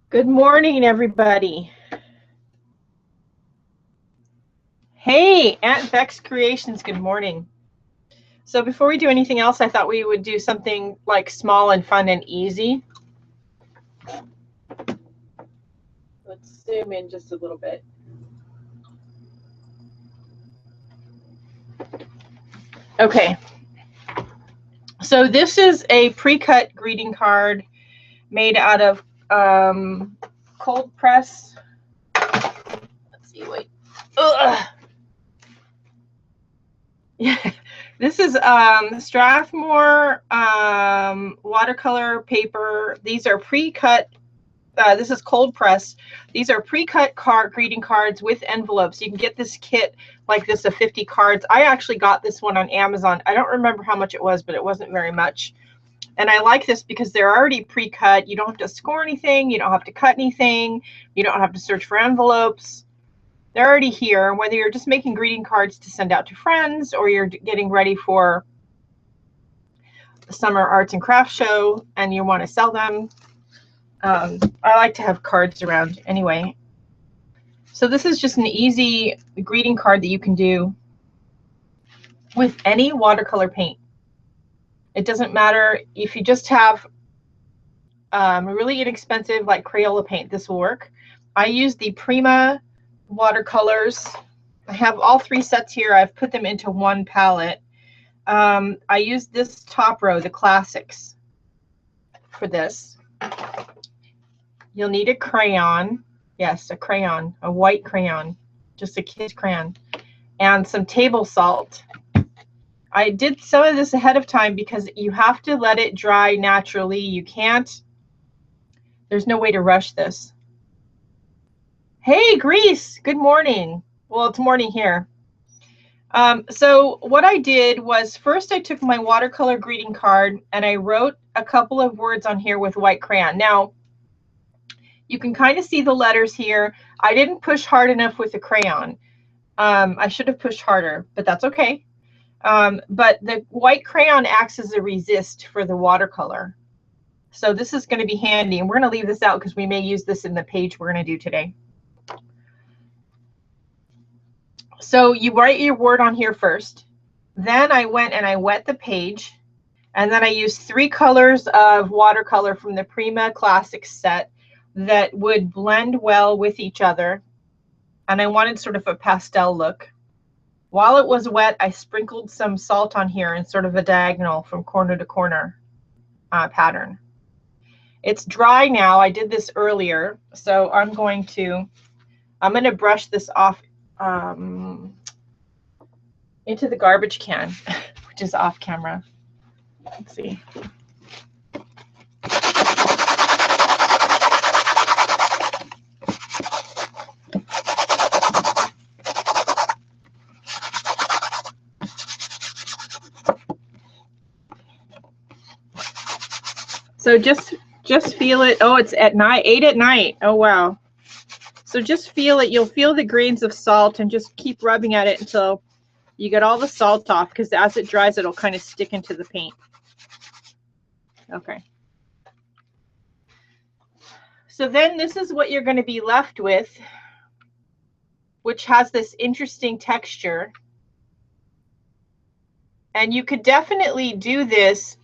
Good morning, everybody. Hey, Aunt Beck's Creations, good morning. So before we do anything else, I thought we would do something like small and fun and easy. Let's zoom in just a little bit. Okay. So this is a pre-cut greeting card made out of cold press. Let's see, wait. Ugh. Yeah, this is Strathmore watercolor paper. These are pre-cut. This is cold press. These are pre-cut greeting cards with envelopes. You can get this kit like this of 50 cards. I actually got this one on Amazon. I don't remember how much it was, but it wasn't very much. And I like this because they're already pre-cut. You don't have to score anything. You don't have to cut anything. You don't have to search for envelopes. They're already here, whether you're just making greeting cards to send out to friends or you're getting ready for the summer arts and crafts show and you want to sell them. I like to have cards around anyway. So this is just an easy greeting card that you can do with any watercolor paint. It doesn't matter if you just have really inexpensive like Crayola paint, this will work. I use the Prima watercolors. I have all 3 sets here. I've put them into one palette. I use this top row, the classics, for this. You'll need a crayon. Yes, a crayon, a white crayon, just a kid's crayon, and some table salt. I did some of this ahead of time because you have to let it dry naturally. You can't, there's no way to rush this. Hey, Greece, good morning. Well, it's morning here. So what I did was first I took my watercolor greeting card and I wrote a couple of words on here with white crayon. Now, you can kind of see the letters here. I didn't push hard enough with the crayon. I should have pushed harder, but that's okay. But the white crayon acts as a resist for the watercolor. So this is going to be handy, and we're going to leave this out because we may use this in the page we're going to do today. So you write your word on here first. Then I went and I wet the page, and then I used 3 colors of watercolor from the Prima Classics set that would blend well with each other. And I wanted sort of a pastel look. While it was wet, I sprinkled some salt on here in sort of a diagonal from corner to corner pattern. It's dry now. I did this earlier, so I'm going to brush this off into the garbage can, which is off camera. Let's see. So just feel it. Oh, it's at night, 8 at night. Oh, wow. So just feel it. You'll feel the grains of salt and just keep rubbing at it until you get all the salt off, because as it dries, it'll kind of stick into the paint. Okay. So then this is what you're going to be left with, which has this interesting texture. And you could definitely do this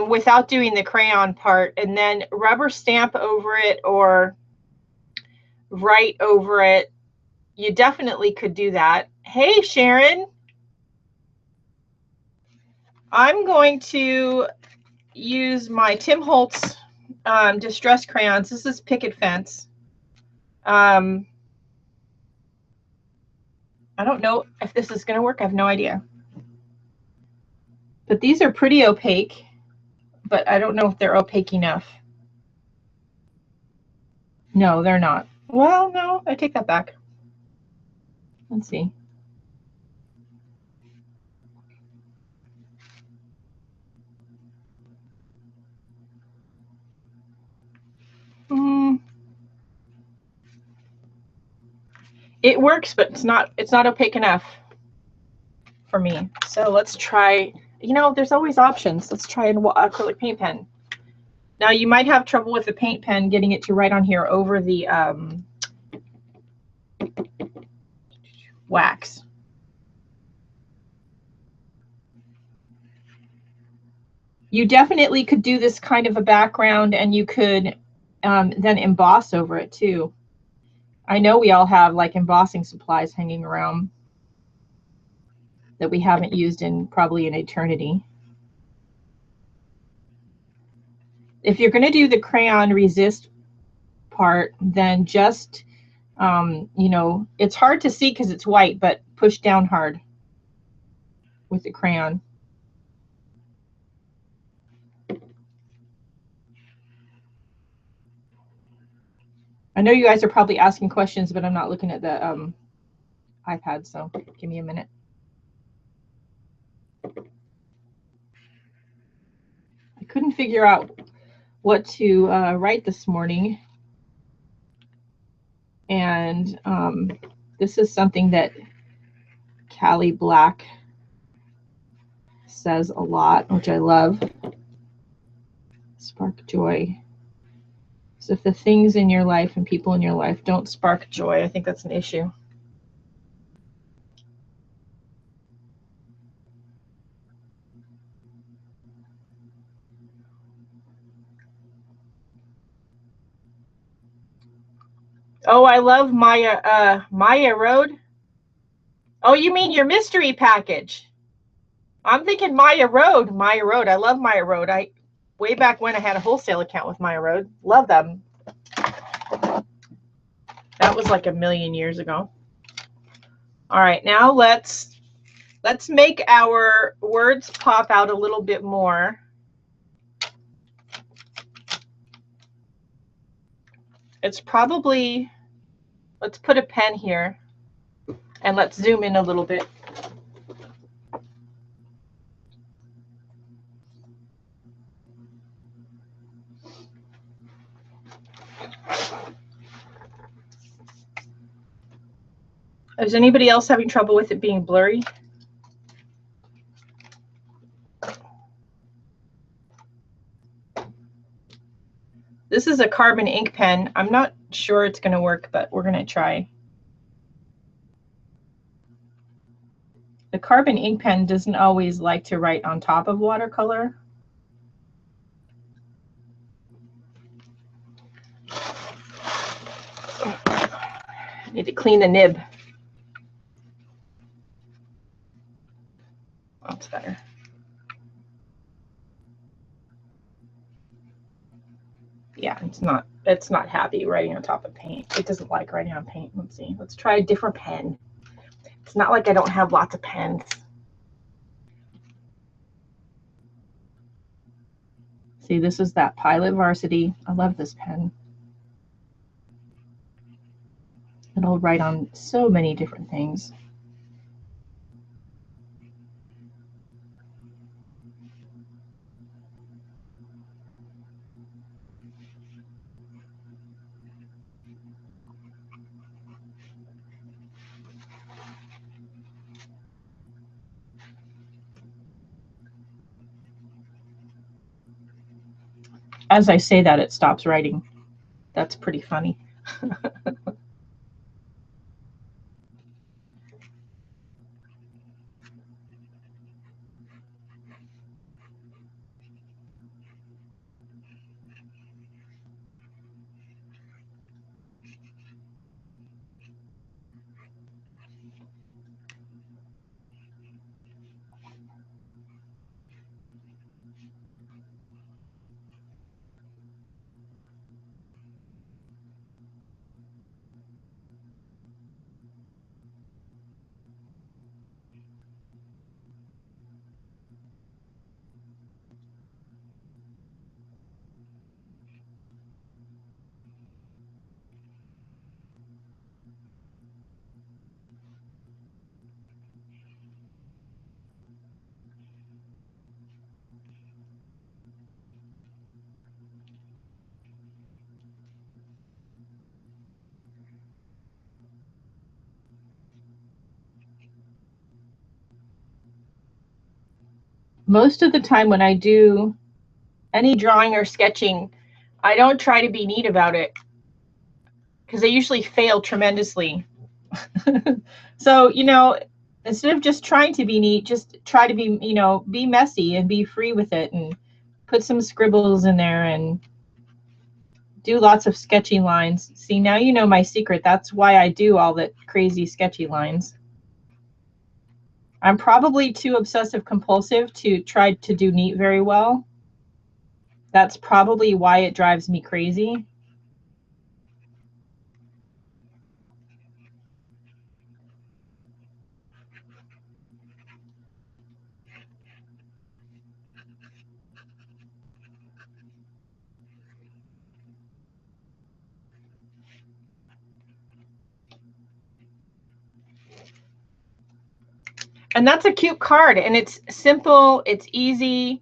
without doing the crayon part, and then rubber stamp over it or write over it. You definitely could do that. Hey, Sharon. I'm going to use my Tim Holtz distress crayons. This is Picket Fence. I don't know if this is going to work. I have no idea. But these are pretty opaque, but I don't know if they're opaque enough. No, they're not. Well, no, I take that back. Let's see. It works, but it's not opaque enough for me. So let's try, you know, there's always options. Let's try an acrylic paint pen. Now you might have trouble with the paint pen getting it to write on here over the wax. You definitely could do this kind of a background, and you could then emboss over it too. I know we all have like embossing supplies hanging around that we haven't used in probably an eternity. If you're going to do the crayon resist part, then just, you know, it's hard to see because it's white, but push down hard with the crayon. I know you guys are probably asking questions, but I'm not looking at the iPad, so give me a minute. I couldn't figure out what to write this morning, and this is something that Callie Black says a lot, which I love. Spark joy. So if the things in your life and people in your life don't spark joy, I think that's an issue. Oh, I love Maya Road. Oh, you mean your mystery package? I'm thinking Maya Road. Maya Road. I love Maya Road. Way back when I had a wholesale account with Maya Road. Love them. That was like a million years ago. All right, now let's make our words pop out a little bit more. It's probably, let's put a pen here and let's zoom in a little bit. Is anybody else having trouble with it being blurry? This is a carbon ink pen. I'm not sure it's going to work, but we're going to try. The carbon ink pen doesn't always like to write on top of watercolor. Need to clean the nib. That's better. Yeah, it's not happy writing on top of paint. It doesn't like writing on paint. Let's see. Let's try a different pen. It's not like I don't have lots of pens. See, this is that Pilot Varsity. I love this pen. It'll write on so many different things. As I say that, it stops writing. That's pretty funny. most of the time when I do any drawing or sketching, I don't try to be neat about it because they usually fail tremendously. So, you know, instead of just trying to be neat, just try to be, you know, be messy and be free with it and put some scribbles in there and do lots of sketchy lines. See, now you know my secret. That's why I do all the crazy sketchy lines. I'm probably too obsessive compulsive to try to do neat very well. That's probably why it drives me crazy. And that's a cute card, and it's simple, it's easy.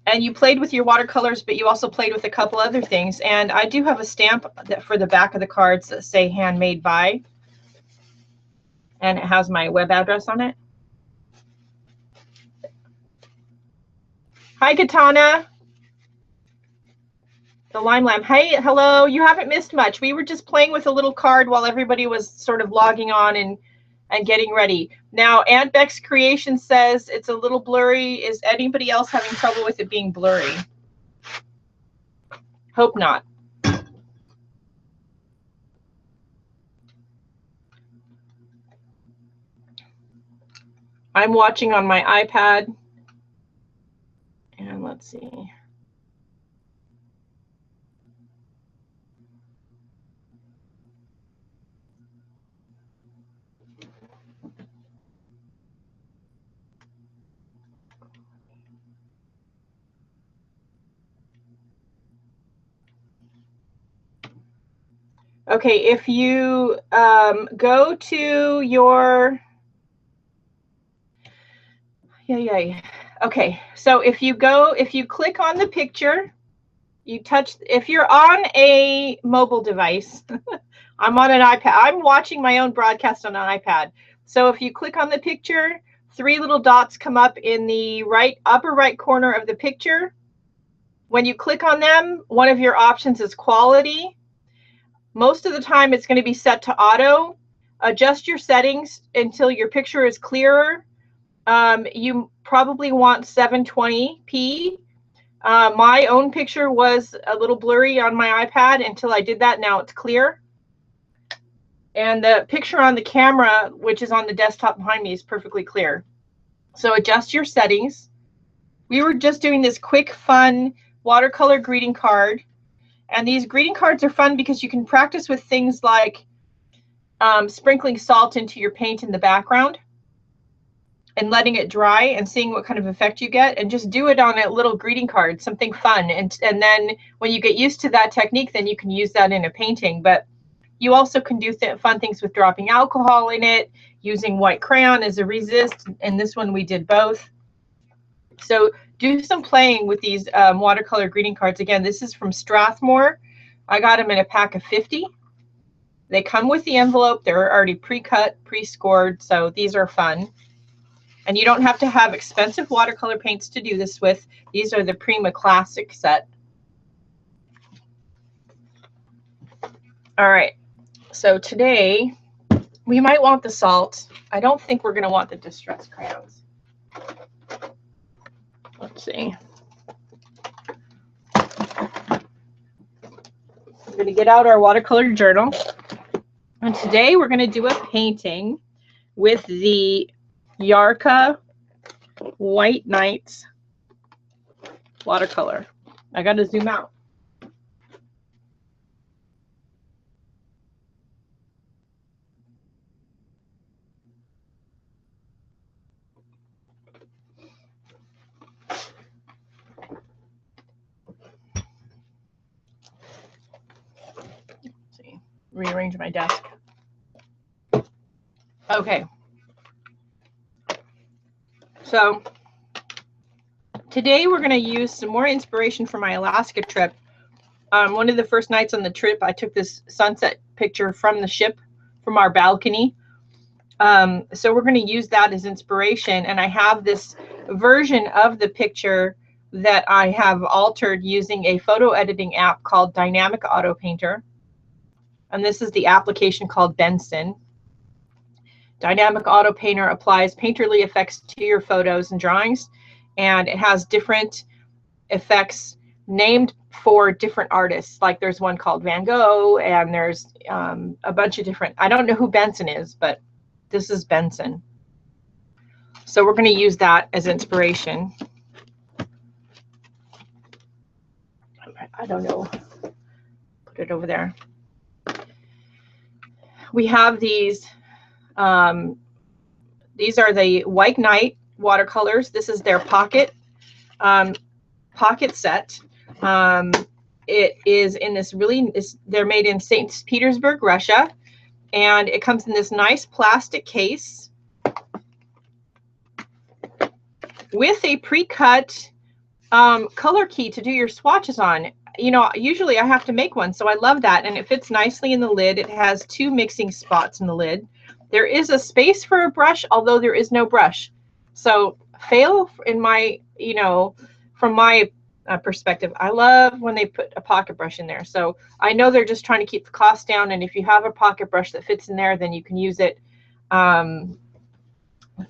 And you played with your watercolors, but you also played with a couple other things. And I do have a stamp that for the back of the cards that say handmade by, and it has my web address on it. Hi, Katana. The Lime Lamb. Hey, hello. You haven't missed much. We were just playing with a little card while everybody was sort of logging on and getting ready. Now, Aunt Beck's Creation says it's a little blurry. Is anybody else having trouble with it being blurry? Hope not. I'm watching on my iPad. And let's see. Okay, if you go to your, okay, so if you click on the picture, you touch, if you're on a mobile device, I'm on an iPad, I'm watching my own broadcast on an iPad. So if you click on the picture, 3 little dots come up in the upper right corner of the picture. When you click on them, one of your options is quality. Most of the time it's going to be set to auto. Adjust your settings until your picture is clearer. You probably want 720p. My own picture was a little blurry on my iPad until I did that. Now it's clear. And the picture on the camera, which is on the desktop behind me, is perfectly clear. So adjust your settings. We were just doing this quick, fun watercolor greeting card. And these greeting cards are fun because you can practice with things like sprinkling salt into your paint in the background and letting it dry and seeing what kind of effect you get, and just do it on a little greeting card, something fun. And then when you get used to that technique, then you can use that in a painting. But you also can do fun things with dropping alcohol in it, using white crayon as a resist. And this one we did both. So do some playing with these watercolor greeting cards. Again, this is from Strathmore. I got them in a pack of 50. They come with the envelope. They're already pre-cut, pre-scored. So these are fun. And you don't have to have expensive watercolor paints to do this with. These are the Prima Classic set. All right. So today we might want the salt. I don't think we're going to want the distress crayons. Let's see. We're going to get out our watercolor journal. And today we're going to do a painting with the Yarka White Nights watercolor. I got to zoom out. Rearrange my desk. Okay. So today we're going to use some more inspiration from my Alaska trip. One of the first nights on the trip, I took this sunset picture from the ship, from our balcony. So we're going to use that as inspiration. And I have this version of the picture that I have altered using a photo editing app called Dynamic Auto Painter. And this is the application called Benson. Dynamic Auto Painter applies painterly effects to your photos and drawings, and it has different effects named for different artists. Like there's one called Van Gogh, and there's a bunch of different, I don't know who Benson is, but this is Benson. So we're going to use that as inspiration. I don't know. Put it over there. We have these. These are the White Knight watercolors. This is their pocket set. It is in this really, they're made in St. Petersburg, Russia, and it comes in this nice plastic case with a pre-cut color key to do your swatches on. You know, usually I have to make one, so I love that, and it fits nicely in the lid. It has 2 mixing spots in the lid. There is a space for a brush, although there is no brush. So fail in my, you know, from my perspective, I love when they put a pocket brush in there. So I know they're just trying to keep the cost down, and if you have a pocket brush that fits in there, then you can use it. In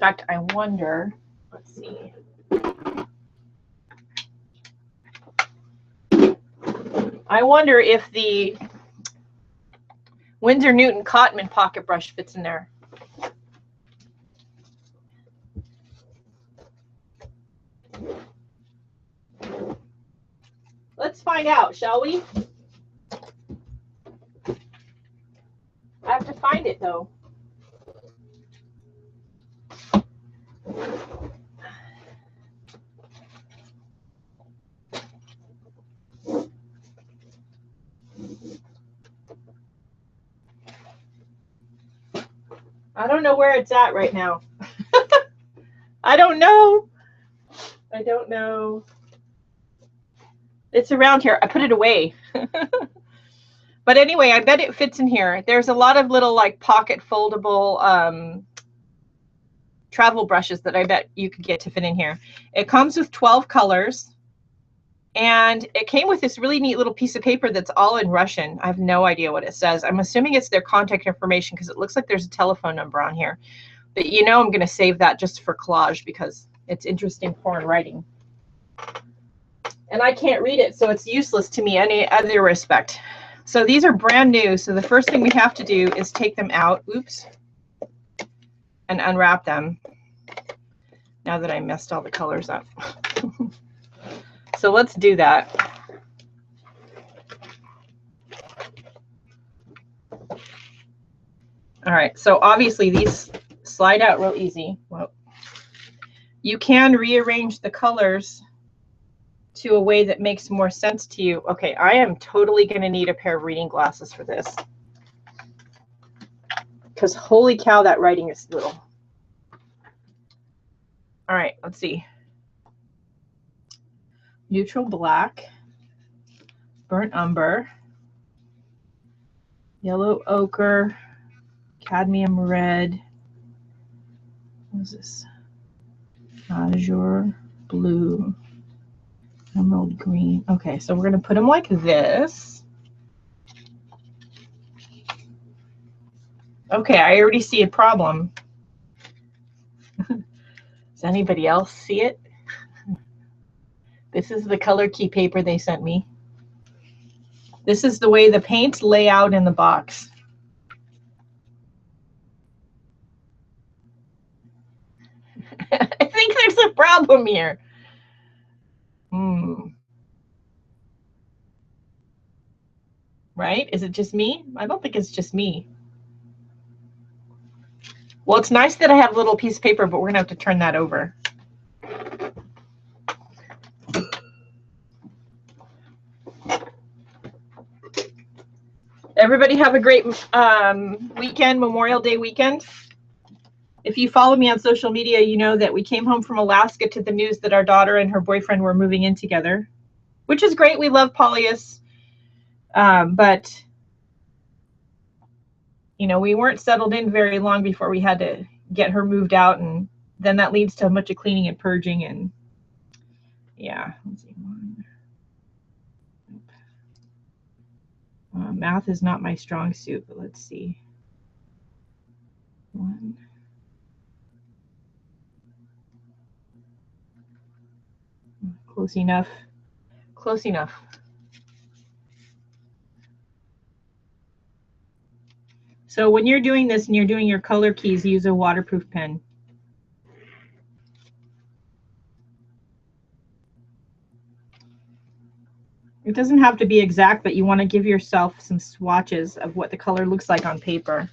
fact, I wonder, let's see. I wonder if the Winsor Newton Cotman pocket brush fits in there. Let's find out, shall we? I have to find it though. I don't know where it's at right now. I don't know. I don't know. It's around here. I put it away. But anyway, I bet it fits in here. There's a lot of little like pocket foldable travel brushes that I bet you could get to fit in here. It comes with 12 colors. And it came with this really neat little piece of paper that's all in Russian. I have no idea what it says. I'm assuming it's their contact information because it looks like there's a telephone number on here. But you know I'm going to save that just for collage because it's interesting foreign writing. And I can't read it, so it's useless to me in any other respect. So these are brand new. So the first thing we have to do is take them out. Oops. And unwrap them. Now that I messed all the colors up. So let's do that. All right, so obviously these slide out real easy. Well, you can rearrange the colors to a way that makes more sense to you. Okay, I am totally going to need a pair of reading glasses for this. Because holy cow, that writing is little. All right, let's see. Neutral black, burnt umber, yellow ochre, cadmium red. What is this? Azure blue, emerald green. Okay, so we're going to put them like this. Okay, I already see a problem. Does anybody else see it? This is the color key paper they sent me. This is the way the paints lay out in the box. I think there's a problem here. Right? Is it just me? I don't think it's just me. Well, it's nice that I have a little piece of paper, but we're going to have to turn that over. Everybody have a great weekend, Memorial Day weekend. If you follow me on social media, you know that we came home from Alaska to the news that our daughter and her boyfriend were moving in together, which is great. We love polyus, but you know, we weren't settled in very long before we had to get her moved out, and then that leads to a bunch of cleaning and purging, and yeah. Let's see. Math is not my strong suit, but let's see. 1. Close enough. Close enough. So when you're doing this and you're doing your color keys, use a waterproof pen. It doesn't have to be exact, but you want to give yourself some swatches of what the color looks like on paper.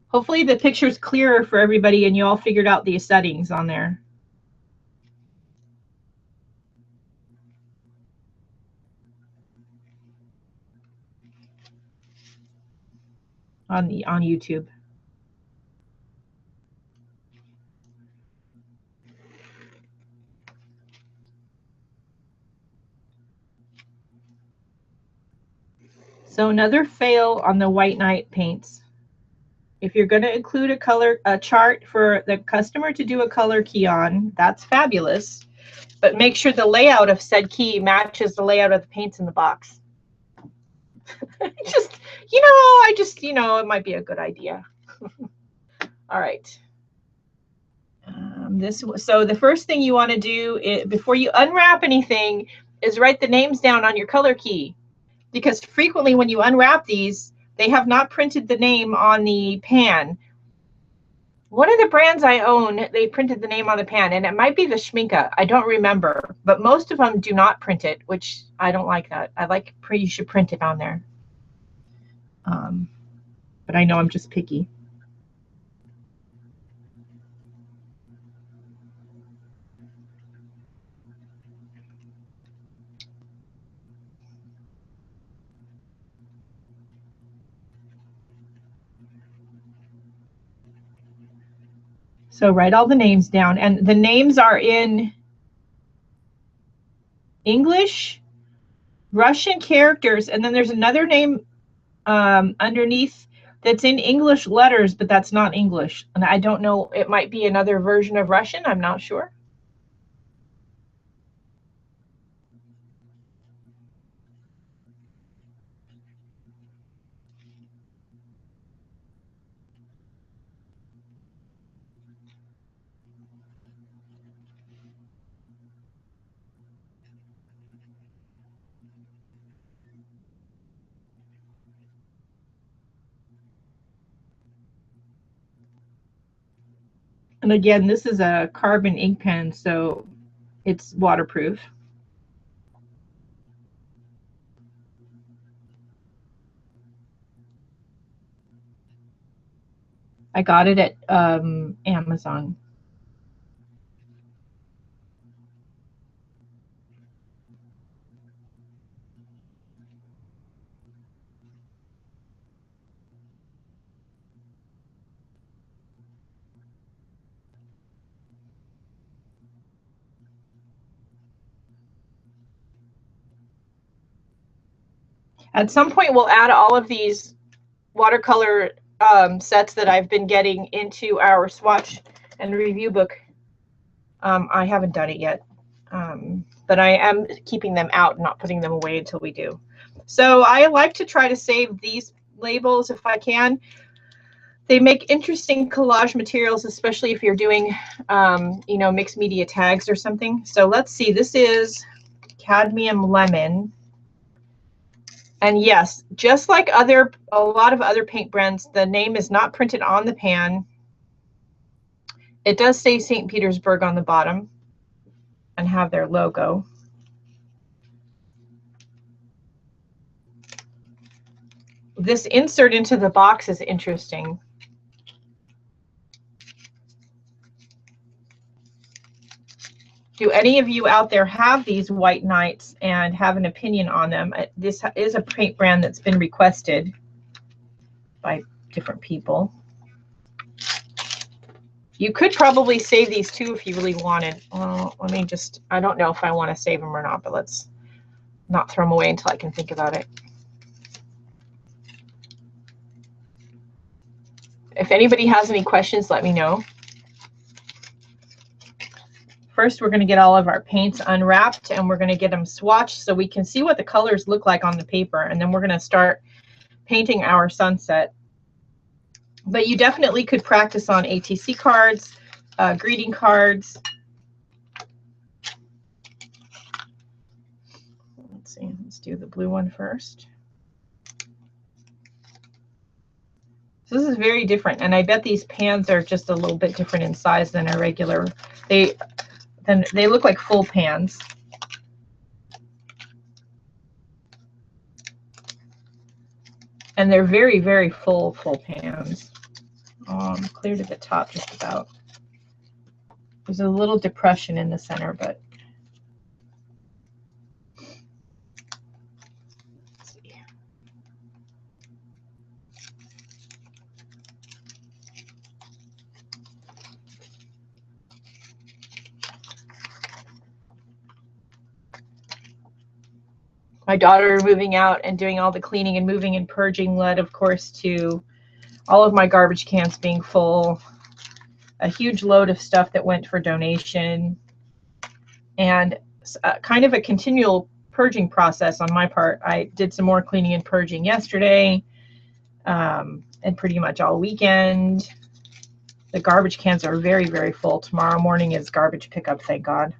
Hopefully the picture's clearer for everybody and you all figured out the settings on there. On YouTube. So another fail on the White Knight paints. If you're going to include a chart for the customer to do a color key on, that's fabulous. But make sure the layout of said key matches the layout of the paints in the box. Just, it might be a good idea. All right. So the first thing you want to do before you unwrap anything is write the names down on your color key. Because frequently when you unwrap these, they have not printed the name on the pan. One of the brands I own, they printed the name on the pan, and it might be the Schminke. I don't remember, but most of them do not print it, which I don't like that. I like you should print it on there. But I know I'm just picky. So write all the names down, and the names are in English, Russian characters, and then there's another name underneath that's in English letters, but that's not English. And I don't know, it might be another version of Russian, I'm not sure. And again, this is a carbon ink pen, so it's waterproof. I got it at Amazon. At some point, we'll add all of these watercolor sets that I've been getting into our swatch and review book. I haven't done it yet, but I am keeping them out and not putting them away until we do. So I like to try to save these labels if I can. They make interesting collage materials, especially if you're doing, mixed media tags or something. So let's see, this is cadmium lemon. And yes, just like a lot of other paint brands, the name is not printed on the pan. It does say St. Petersburg on the bottom and have their logo. This insert into the box is interesting. Do any of you out there have these White Knights and have an opinion on them? This is a paint brand that's been requested by different people. You could probably save these too if you really wanted. Well, let me just, I don't know if I want to save them or not, but let's not throw them away until I can think about it. If anybody has any questions, let me know. First, we're going to get all of our paints unwrapped and we're going to get them swatched so we can see what the colors look like on the paper. And then we're going to start painting our sunset. But you definitely could practice on ATC cards, greeting cards. Let's see, let's do the blue one first. So this is very different, and I bet these pans are just a little bit different in size than a regular. They look like full pans. And they're very, very full pans. Clear to the top just about. There's a little depression in the center, but let's see. My daughter moving out and doing all the cleaning and moving and purging led, of course, to all of my garbage cans being full, a huge load of stuff that went for donation, and kind of a continual purging process on my part. I did some more cleaning and purging yesterday, and pretty much all weekend. The garbage cans are very, very full. Tomorrow morning is garbage pickup, thank God.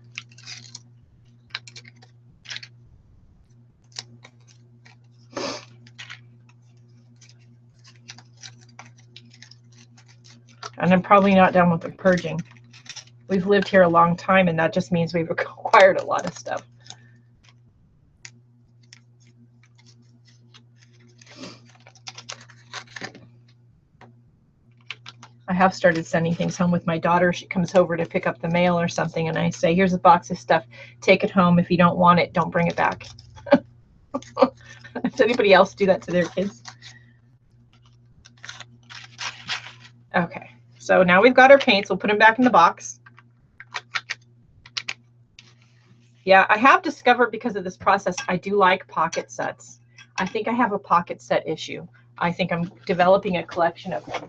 And I'm probably not done with the purging. We've lived here a long time, and that just means we've acquired a lot of stuff. I have started sending things home with my daughter. She comes over to pick up the mail or something, and I say, here's a box of stuff. Take it home. If you don't want it, don't bring it back. Does anybody else do that to their kids? Okay. So now we've got our paints. We'll put them back in the box. Yeah, I have discovered because of this process, I do like pocket sets. I think I have a pocket set issue. I think I'm developing a collection of them.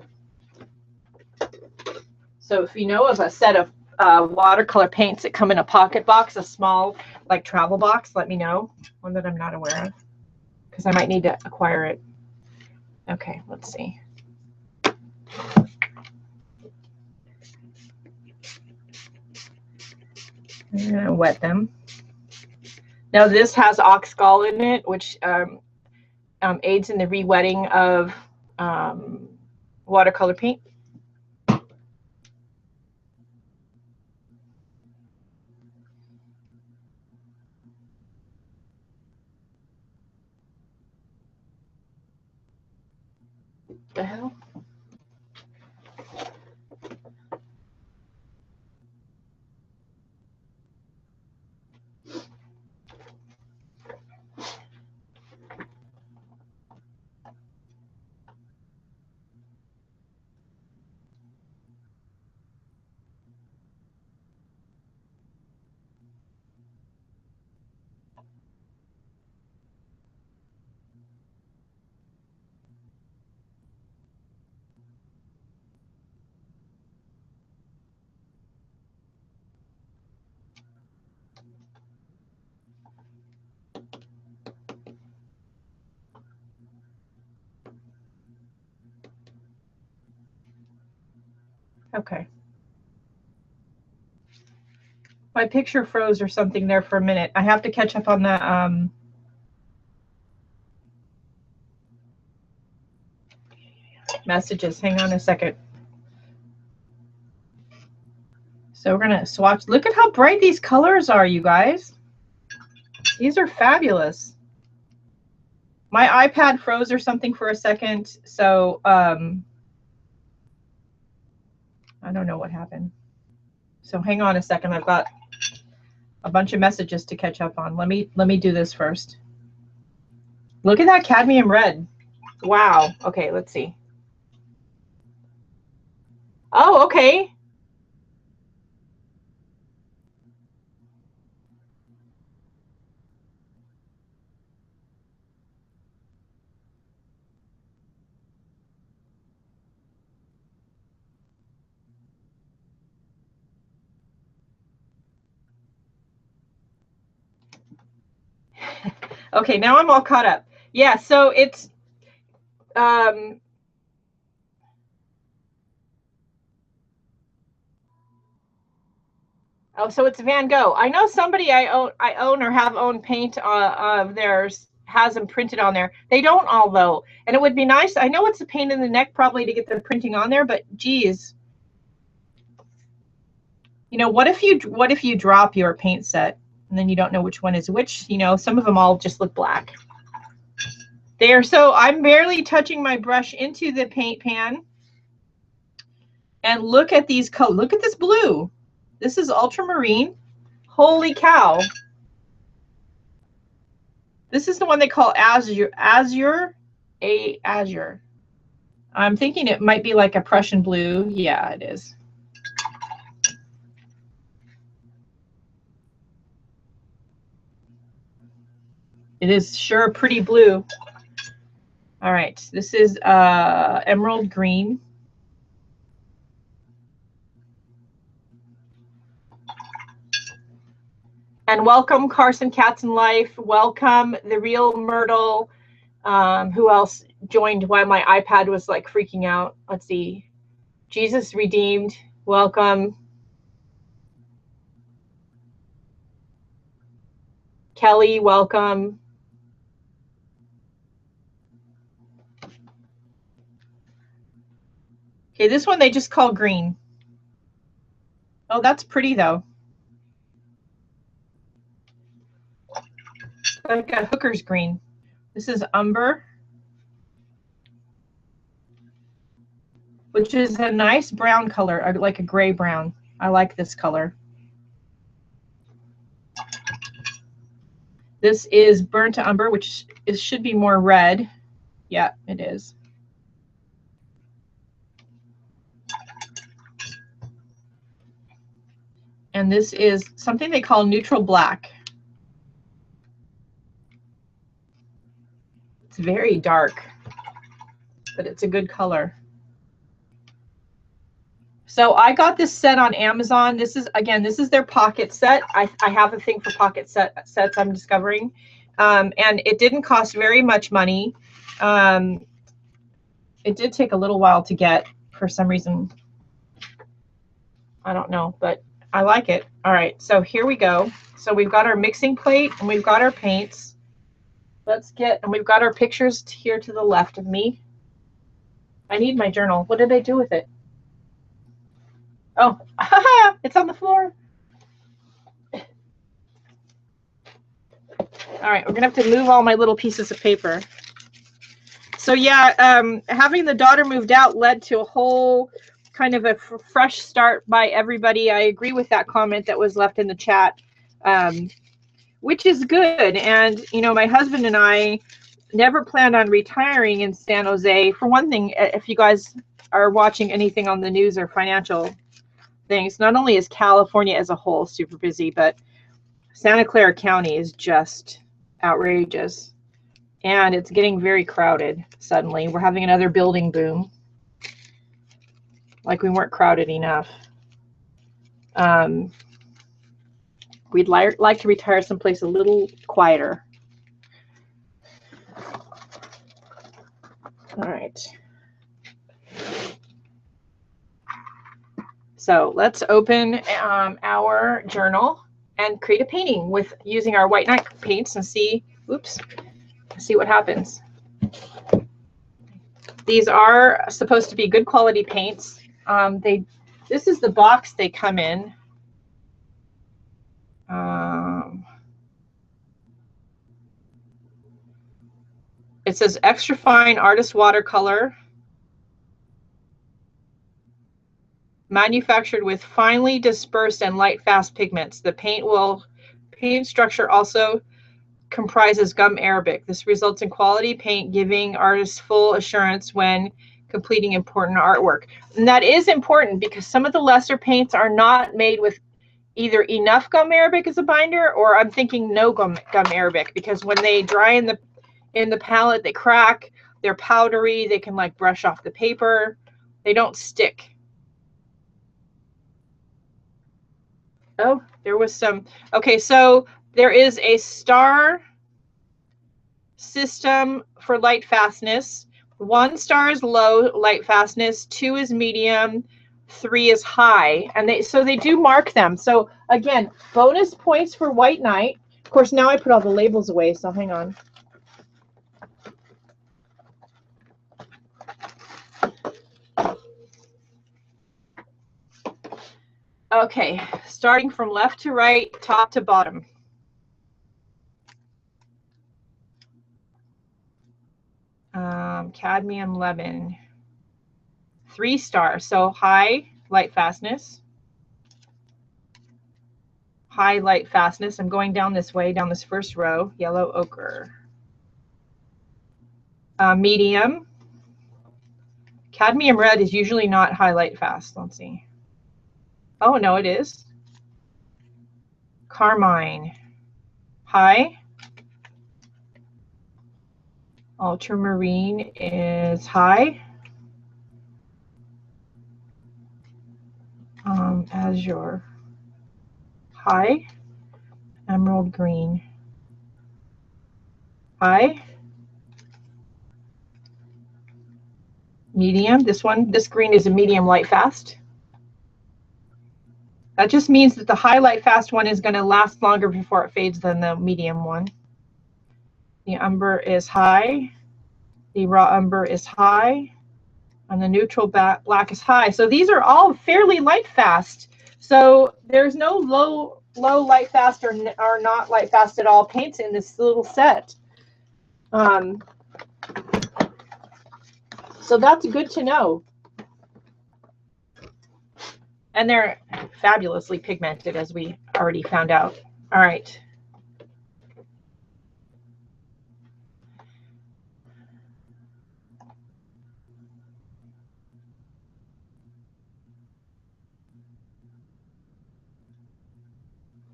So if you know of a set of watercolor paints that come in a pocket box, a small like travel box, let me know. One that I'm not aware of, because I might need to acquire it. Okay, let's see. I'm going to wet them. Now this has oxgall in it, which aids in the re-wetting of watercolor paint. The hell? Okay. My picture froze or something there for a minute. I have to catch up on the messages. Hang on a second. So we're going to swatch. Look at how bright these colors are, you guys. These are fabulous. My iPad froze or something for a second, so I don't know what happened. So hang on a second. I've got a bunch of messages to catch up on. Let me do this first. Look at that cadmium red. Wow. Okay, let's see. Oh, okay. Okay, now I'm all caught up. Yeah, so it's oh, so it's Van Gogh. I know somebody I own or have owned paint of theirs has them printed on there. They don't all though, and it would be nice. I know it's a pain in the neck probably to get the printing on there, but geez, you know, what if you drop your paint set and then you don't know which one is which? You know, some of them all just look black. There, so I'm barely touching my brush into the paint pan. And look at these colors. Look at this blue. This is ultramarine. Holy cow. This is the one they call azure. Azure. I'm thinking it might be like a Prussian blue. Yeah, it is. It is sure pretty blue. All right, this is emerald green. And welcome Carson Cats in Life. Welcome the real Myrtle. Who else joined while my iPad was like freaking out? Let's see. Jesus Redeemed. Welcome. Kelly, welcome. Okay, this one they just call green. Oh, that's pretty though. Like a hooker's green. This is umber, which is a nice brown color, like a gray brown. I like this color. This is burnt umber, which should be more red. Yeah, it is. And this is something they call neutral black. It's very dark, but it's a good color. So I got this set on Amazon. This is, again, this is their pocket set. I have a thing for pocket sets I'm discovering. And it didn't cost very much money. It did take a little while to get for some reason. I don't know, but I like it. All right, so here we go. So we've got our mixing plate and we've got our paints. And we've got our pictures here to the left of me. I need my journal. What did I do with it? Oh, it's on the floor. All right, we're gonna have to move all my little pieces of paper. So yeah, having the daughter moved out led to a whole kind of a fresh start by everybody. I agree with that comment that was left in the chat, which is good. And, you know, my husband and I never planned on retiring in San Jose. For one thing, if you guys are watching anything on the news or financial things, not only is California as a whole super busy, but Santa Clara County is just outrageous. And it's getting very crowded suddenly. We're having another building boom. Like we weren't crowded enough. We'd like to retire someplace a little quieter. All right. So let's open our journal and create a painting with using our white night paints and see, oops, see what happens. These are supposed to be good quality paints. This is the box they come in. It says extra fine artist watercolor, manufactured with finely dispersed and light fast pigments. The paint structure also comprises gum arabic. This results in quality paint, giving artists full assurance when completing important artwork. And that is important because some of the lesser paints are not made with either enough gum arabic as a binder, or I'm thinking no gum arabic, because when they dry in the palette, they crack, they're powdery, they can like brush off the paper, they don't stick. Oh, there was some, okay, so there is a star system for light fastness. 1 star is low light fastness, 2 is medium, 3 is high, and they do mark them. So again, bonus points for white night. Of course, now I put all the labels away, so hang on. Okay, starting from left to right, top to bottom. Cadmium lemon, 3 stars, so high light fastness. High light fastness. I'm going down this way, down this first row. Yellow ochre. Medium. Cadmium red is usually not high light fast. Let's see. Oh, no, it is. Carmine. High. Ultramarine is high. Azure. High. Emerald green. High. Medium. This green is a medium light fast. That just means that the high light fast one is going to last longer before it fades than the medium one. The umber is high. The raw umber is high. And the neutral black is high. So these are all fairly light fast. So there's no low light fast or not light fast at all paints in this little set. So that's good to know. And they're fabulously pigmented, as we already found out. All right.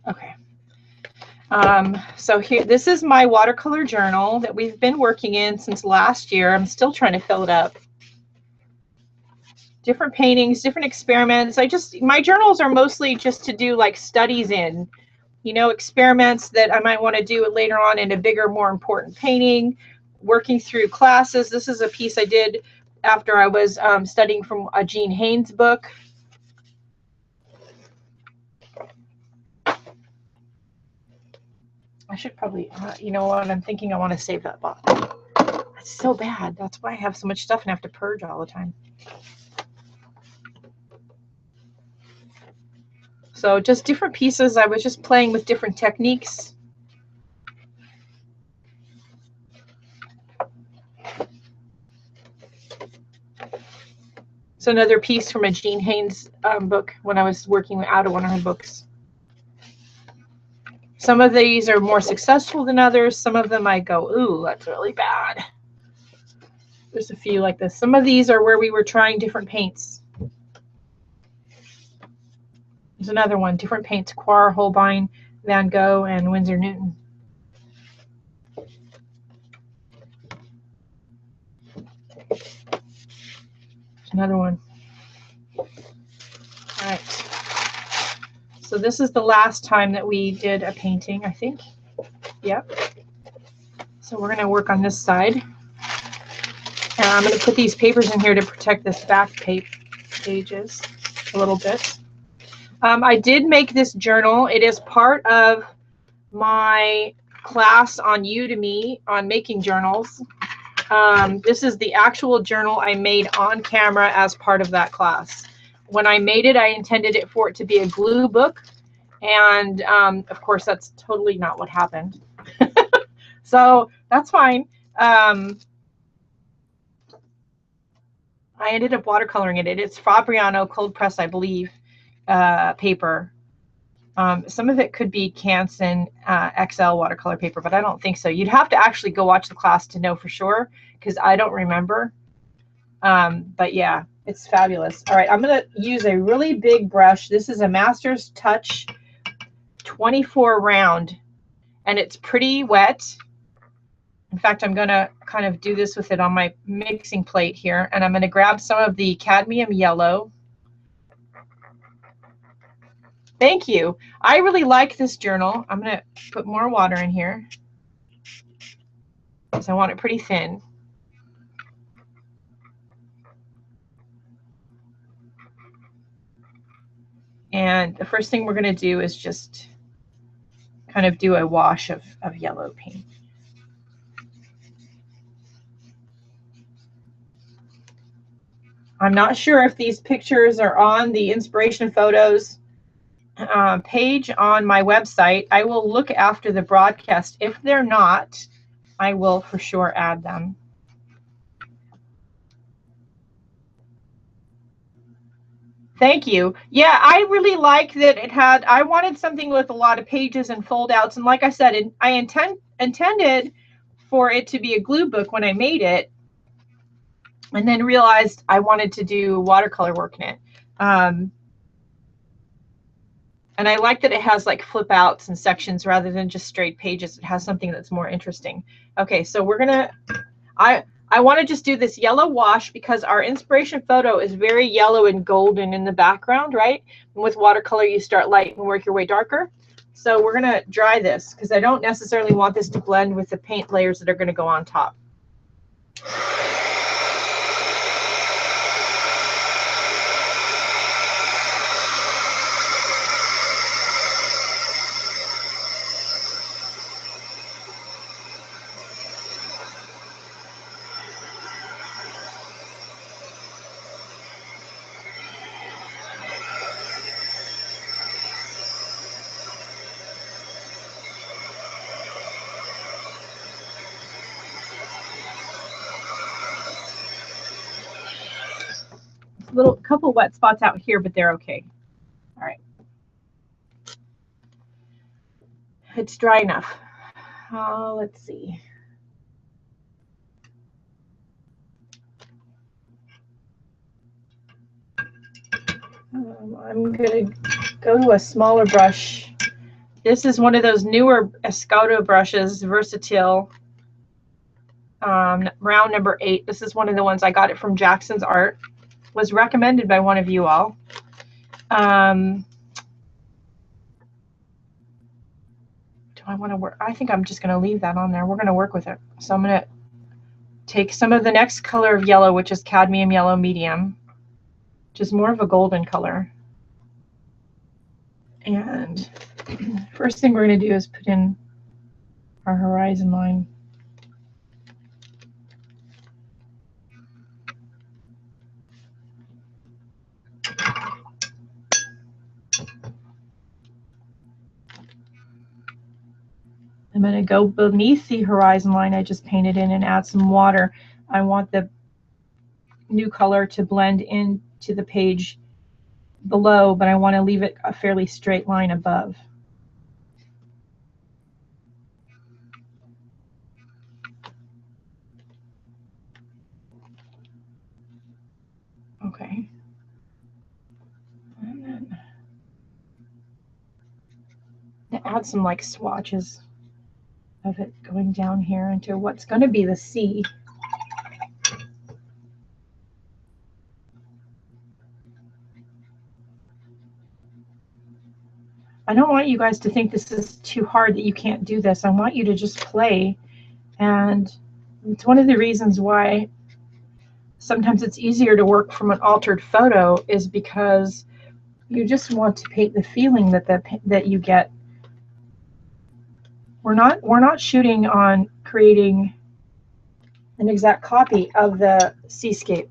Okay. So here, this is my watercolor journal that we've been working in since last year. I'm still trying to fill it up. Different paintings, different experiments. My journals are mostly just to do like studies in, you know, experiments that I might want to do later on in a bigger, more important painting, working through classes. This is a piece I did after I was studying from a Gene Haynes book. I should probably, you know what, I'm thinking I want to save that bottle. That's so bad. That's why I have so much stuff and have to purge all the time. So just different pieces. I was just playing with different techniques. It's another piece from a Gene Haynes book when I was working out of one of her books. Some of these are more successful than others. Some of them I go, ooh, that's really bad. There's a few like this. Some of these are where we were trying different paints. There's another one, different paints, Quar, Holbein, Van Gogh, and Winsor Newton. There's another one. All right. So this is the last time that we did a painting, I think. Yep. So we're going to work on this side. And I'm going to put these papers in here to protect this back pages a little bit. I did make this journal. It is part of my class on Udemy on making journals. This is the actual journal I made on camera as part of that class. When I made it, I intended it for it to be a glue book. And of course, that's totally not what happened. So that's fine. I ended up watercoloring it. It's Fabriano cold press, I believe, paper. Some of it could be Canson XL watercolor paper, but I don't think so. You'd have to actually go watch the class to know for sure, because I don't remember. But yeah, it's fabulous. All right, I'm going to use a really big brush. This is a Master's Touch 24 round, and it's pretty wet. In fact, I'm going to kind of do this with it on my mixing plate here, and I'm going to grab some of the cadmium yellow. Thank you. I really like this journal. I'm going to put more water in here. because I want it pretty thin. And the first thing we're going to do is just kind of do a wash of yellow paint. I'm not sure if these pictures are on the inspiration photos page on my website. I will look after the broadcast. If they're not, I will for sure add them. Thank you. Yeah, I really like that it had, I wanted something with a lot of pages and fold outs. And like I said, I intended for it to be a glue book when I made it, and then realized I wanted to do watercolor work in it. And I like that it has like flip outs and sections rather than just straight pages. It has something that's more interesting. Okay, so we're gonna, I want to just do this yellow wash because our inspiration photo is very yellow and golden in the background, right? And with watercolor, you start light and work your way darker. So we're gonna dry this because I don't necessarily want this to blend with the paint layers that are gonna go on top. Little couple wet spots out here, but they're okay. All right. It's dry enough. Let's see. I'm going to go to a smaller brush. This is one of those newer Escoto brushes, Versatile, round number 8. This is one of the ones I got it from Jackson's Art. Was recommended by one of you all. Do I want to work? I think I'm just going to leave that on there. We're going to work with it. So I'm going to take some of the next color of yellow, which is cadmium yellow medium, which is more of a golden color. And first thing we're going to do is put in our horizon line. I'm going to go beneath the horizon line I just painted in and add some water. I want the new color to blend into the page below, but I want to leave it a fairly straight line above. Okay. And then add some like swatches of it going down here into what's going to be the sea. I don't want you guys to think this is too hard, that you can't do this. I want you to just play. And it's one of the reasons why sometimes it's easier to work from an altered photo, is because you just want to paint the feeling that you get. We're not shooting on creating an exact copy of the seascape.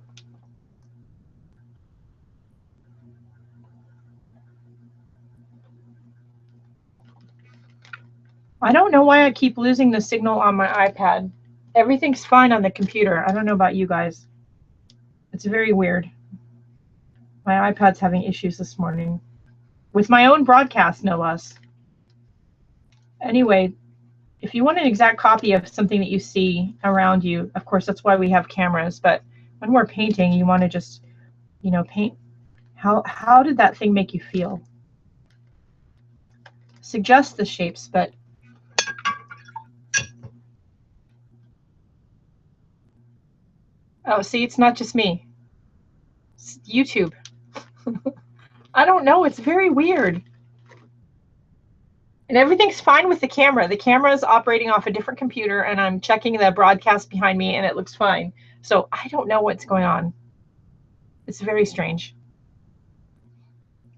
I don't know why I keep losing the signal on my iPad. Everything's fine on the computer. I don't know about you guys. It's very weird. My iPad's having issues this morning with my own broadcast, no less. Anyway, if you want an exact copy of something that you see around you, of course, that's why we have cameras. But when we're painting, you want to just, you know, paint. How did that thing make you feel? Suggest the shapes, but oh, see, it's not just me. It's YouTube. I don't know. It's very weird. And everything's fine with the camera. The camera is operating off a different computer, and I'm checking the broadcast behind me, and it looks fine. So I don't know what's going on. It's very strange.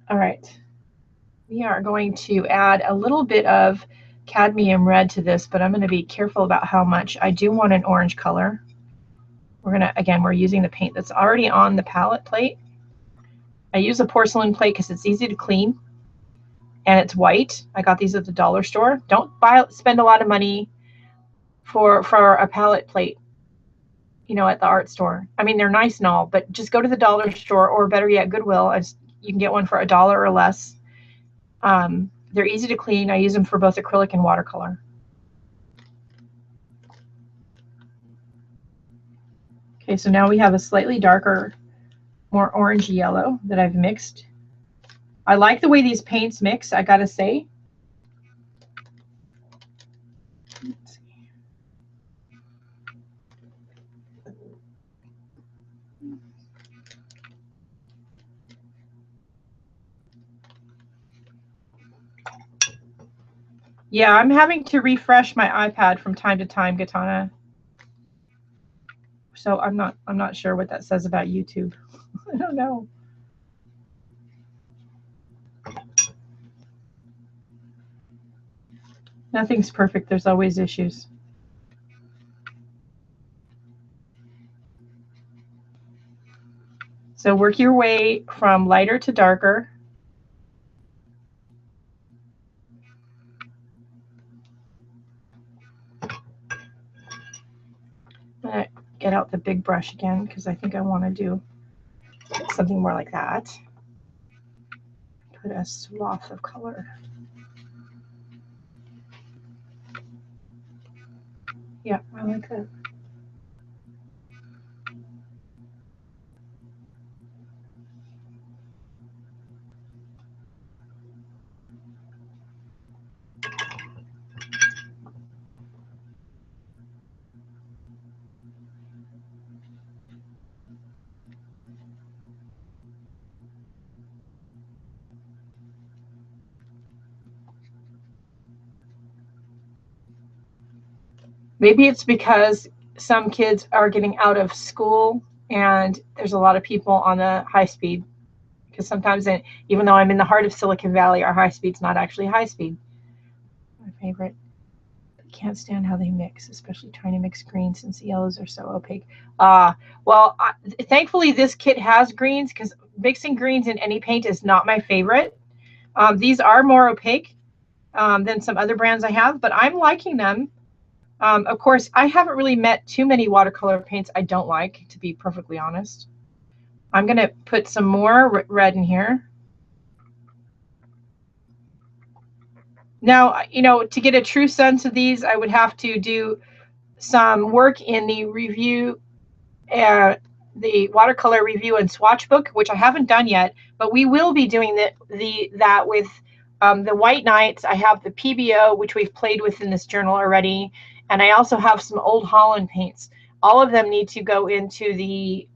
All right. We are going to add a little bit of cadmium red to this, but I'm going to be careful about how much. I do want an orange color. We're going to, again, we're using the paint that's already on the palette plate. I use a porcelain plate because it's easy to clean. And it's white. I got these at the dollar store. Don't spend a lot of money for a palette plate, you know, at the art store. I mean, they're nice and all, but just go to the dollar store, or better yet, Goodwill. You can get one for $1 or less. They're easy to clean. I use them for both acrylic and watercolor. Okay, so now we have a slightly darker, more orange yellow that I've mixed. I like the way these paints mix, I gotta say. Yeah, I'm having to refresh my iPad from time to time, Gatana. So I'm not sure what that says about YouTube. I don't know. Nothing's perfect. There's always issues. So work your way from lighter to darker. I'm going to get out the big brush again because I think I want to do something more like that. Put a swath of color. Yeah, I like that. Maybe it's because some kids are getting out of school and there's a lot of people on the high speed. Because sometimes, even though I'm in the heart of Silicon Valley, our high speed's not actually high speed. My favorite. I can't stand how they mix, especially trying to mix greens since the yellows are so opaque. Well, thankfully this kit has greens, because mixing greens in any paint is not my favorite. These are more opaque than some other brands I have, but I'm liking them. Of course, I haven't really met too many watercolor paints I don't like, to be perfectly honest. I'm going to put some more red in here. Now, you know, to get a true sense of these, I would have to do some work in the review, the watercolor review and swatch book, which I haven't done yet, but we will be doing that with the White Nights. I have the PBO, which we've played with in this journal already, and I also have some Old Holland paints. All of them need to go into the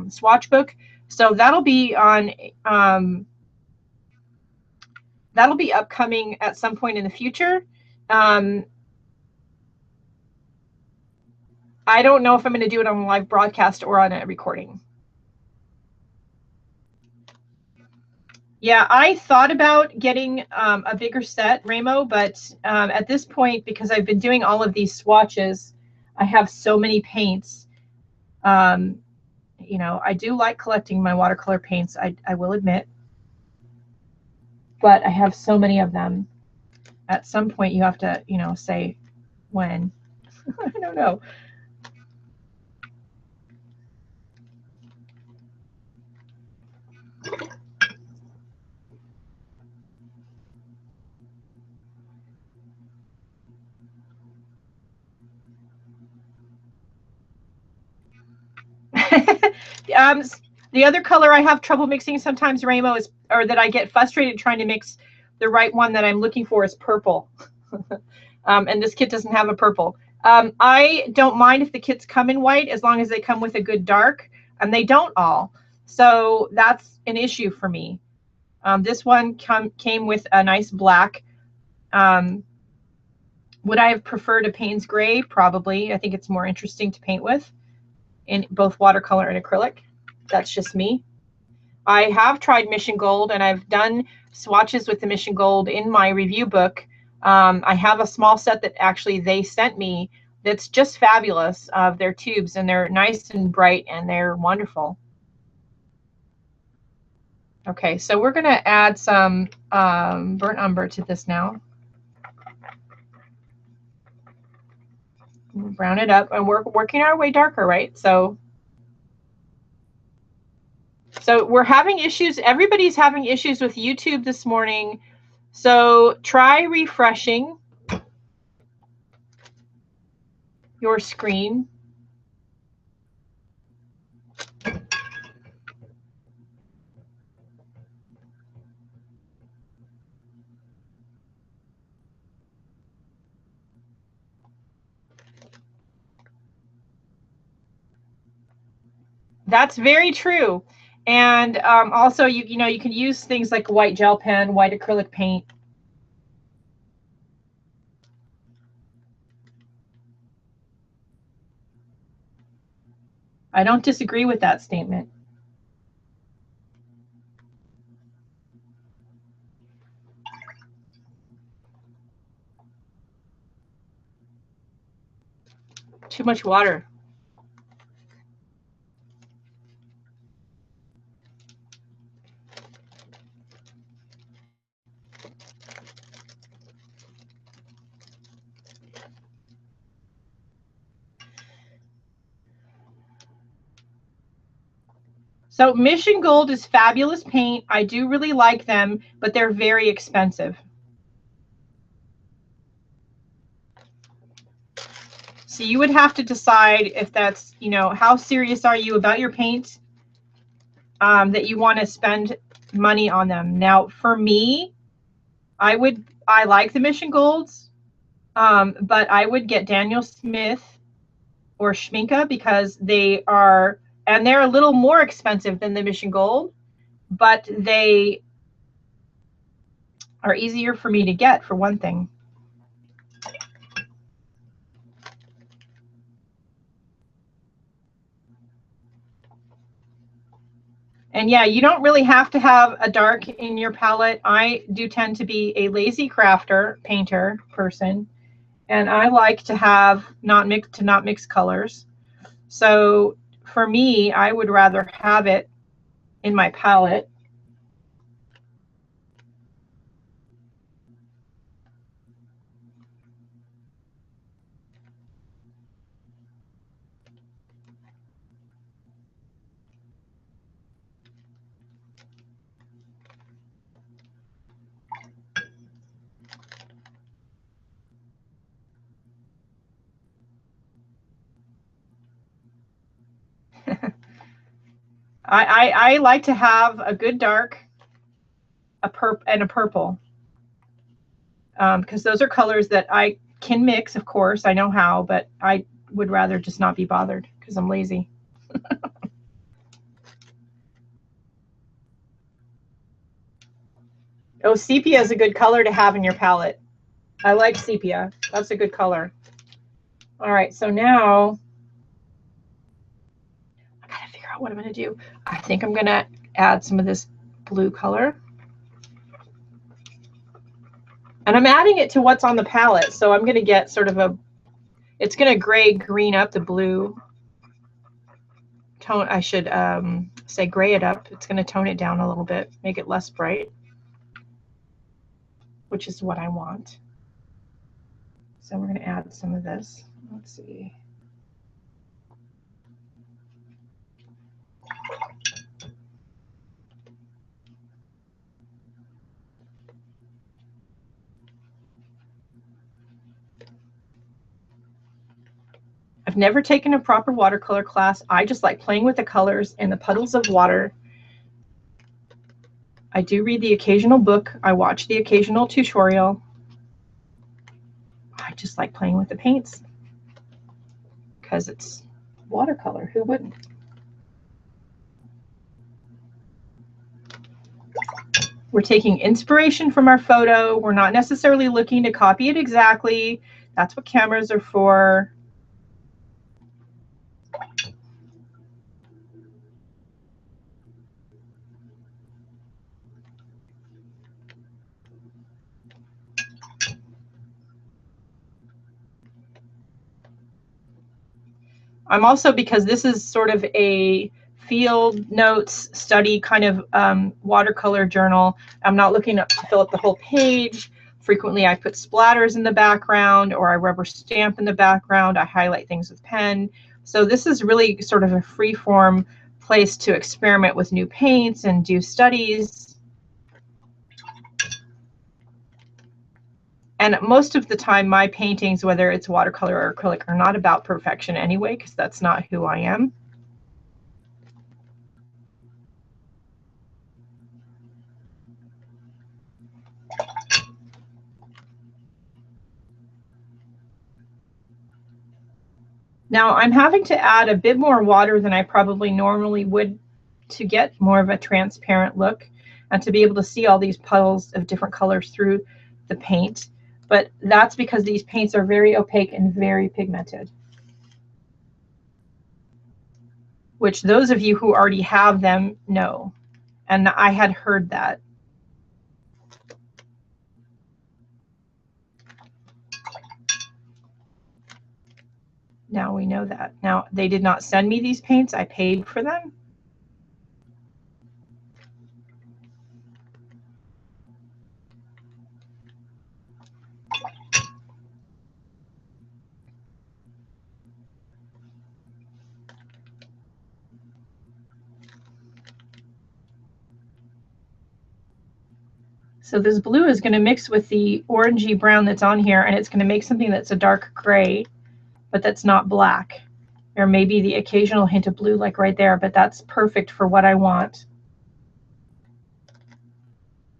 swatch book, so that'll be on. That'll be upcoming at some point in the future. I don't know if I'm going to do it on a live broadcast or on a recording. Yeah, I thought about getting a bigger set, Ramo, but at this point, because I've been doing all of these swatches, I have so many paints. You know, I do like collecting my watercolor paints, I will admit, but I have so many of them. At some point, you have to, you know, say when. I don't know. The other color I have trouble mixing sometimes, Ramo, is, or that I get frustrated trying to mix the right one that I'm looking for, is purple. And this kit doesn't have a purple. I don't mind if the kits come in white as long as they come with a good dark, and they don't all. So that's an issue for me. This one came with a nice black. Would I have preferred a Payne's Gray? Probably. I think it's more interesting to paint with in both watercolor and acrylic. That's just me. I have tried Mission Gold, and I've done swatches with the Mission Gold in my review book. I have a small set that actually they sent me that's just fabulous of their tubes, and they're nice and bright, and they're wonderful. Okay, so we're going to add some burnt umber to this now. Brown it up, and we're working our way darker, right? So we're having issues. Everybody's having issues with YouTube this morning. So try refreshing your screen. That's very true. And also, you know, you can use things like white gel pen, white acrylic paint. I don't disagree with that statement. Too much water. So Mission Gold is fabulous paint. I do really like them, but they're very expensive. So you would have to decide if that's, you know, how serious are you about your paint, that you want to spend money on them. Now, for me, I like the Mission Golds, but I would get Daniel Smith or Schminke because they're a little more expensive than the Mission Gold, but they are easier for me to get, for one thing. And yeah, you don't really have to have a dark in your palette. I do tend to be a lazy crafter, painter person, and I like to have not mix colors. So for me, I would rather have it in my palette. I like to have a good dark, a purple, because those are colors that I can mix, of course. I know how, but I would rather just not be bothered because I'm lazy. Oh, sepia is a good color to have in your palette. I like sepia. That's a good color. All right, so now I gotta figure out what I'm gonna do. I think I'm gonna add some of this blue color. And I'm adding it to what's on the palette, so I'm gonna get sort of it's gonna green up the blue tone. I should say gray it up. It's gonna tone it down a little bit, make it less bright, which is what I want. So we're gonna add some of this. Let's see. I've never taken a proper watercolor class. I just like playing with the colors and the puddles of water. I do read the occasional book. I watch the occasional tutorial. I just like playing with the paints because it's watercolor. Who wouldn't? We're taking inspiration from our photo. We're not necessarily looking to copy it exactly. That's what cameras are for. I'm also, because this is sort of a field notes study kind of watercolor journal, I'm not looking to fill up the whole page. Frequently I put splatters in the background, or I rubber stamp in the background. I highlight things with pen. So this is really sort of a free form place to experiment with new paints and do studies. And most of the time my paintings, whether it's watercolor or acrylic, are not about perfection anyway, because that's not who I am. Now I'm having to add a bit more water than I probably normally would to get more of a transparent look and to be able to see all these puddles of different colors through the paint. But that's because these paints are very opaque and very pigmented, which those of you who already have them know. And I had heard that. Now we know that. Now, they did not send me these paints. I paid for them. So this blue is going to mix with the orangey brown that's on here, and it's going to make something that's a dark gray, but that's not black. There may be the occasional hint of blue like right there, but that's perfect for what I want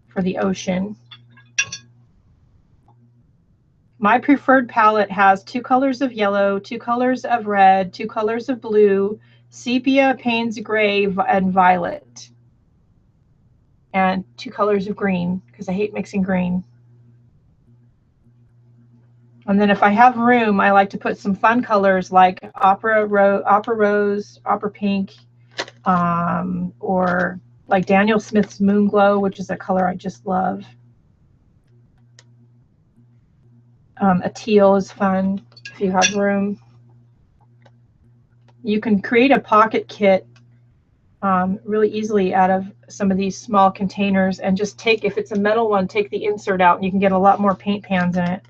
for the ocean. My preferred palette has 2 colors of yellow, 2 colors of red, 2 colors of blue, sepia, Payne's gray, and violet, and 2 colors of green, because I hate mixing green. And then if I have room, I like to put some fun colors like opera rose, opera pink, or like Daniel Smith's Moon Glow, which is a color I just love. A teal is fun if you have room. You can create a pocket kit really easily out of some of these small containers, and just take, if it's a metal one, take the insert out and you can get a lot more paint pans in it.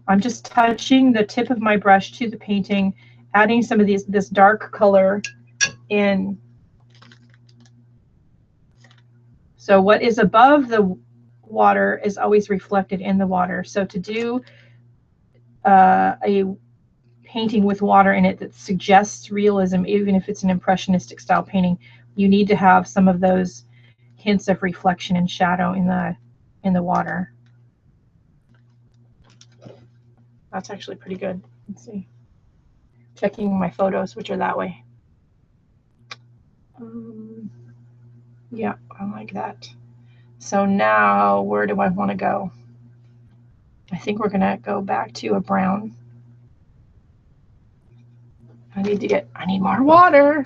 I'm just touching the tip of my brush to the painting, adding some of this dark color in. So what is above the water is always reflected in the water. So to do a painting with water in it that suggests realism, even if it's an impressionistic style painting, you need to have some of those hints of reflection and shadow in the water. That's actually pretty good. Let's see. Checking my photos, which are that way. Yeah, I like that. So now, where do I want to go? I think we're going to go back to a brown. I need more water.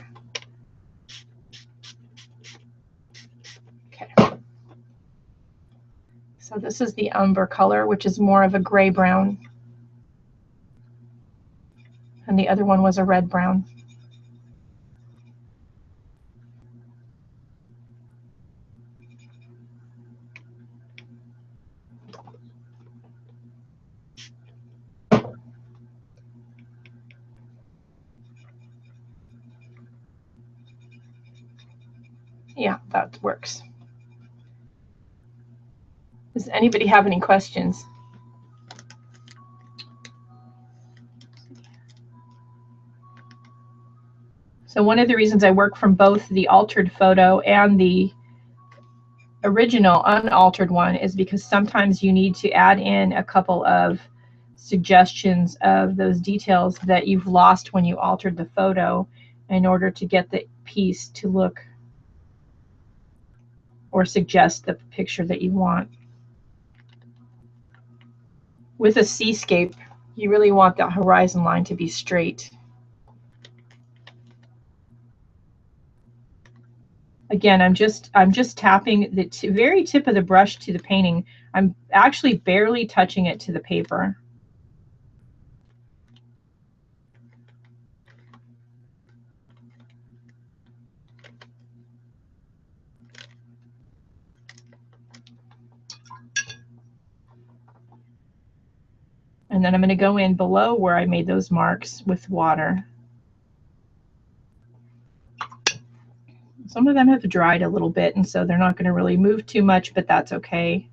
Okay. So this is the umber color, which is more of a gray brown. And the other one was a red brown. Yeah, that works. Does anybody have any questions? So one of the reasons I work from both the altered photo and the original unaltered one is because sometimes you need to add in a couple of suggestions of those details that you've lost when you altered the photo in order to get the piece to look or suggest the picture that you want. With a seascape, you really want that horizon line to be straight. Again, I'm just tapping the very tip of the brush to the painting. I'm actually barely touching it to the paper. And then I'm going to go in below where I made those marks with water. Some of them have dried a little bit, and so they're not going to really move too much, but that's okay.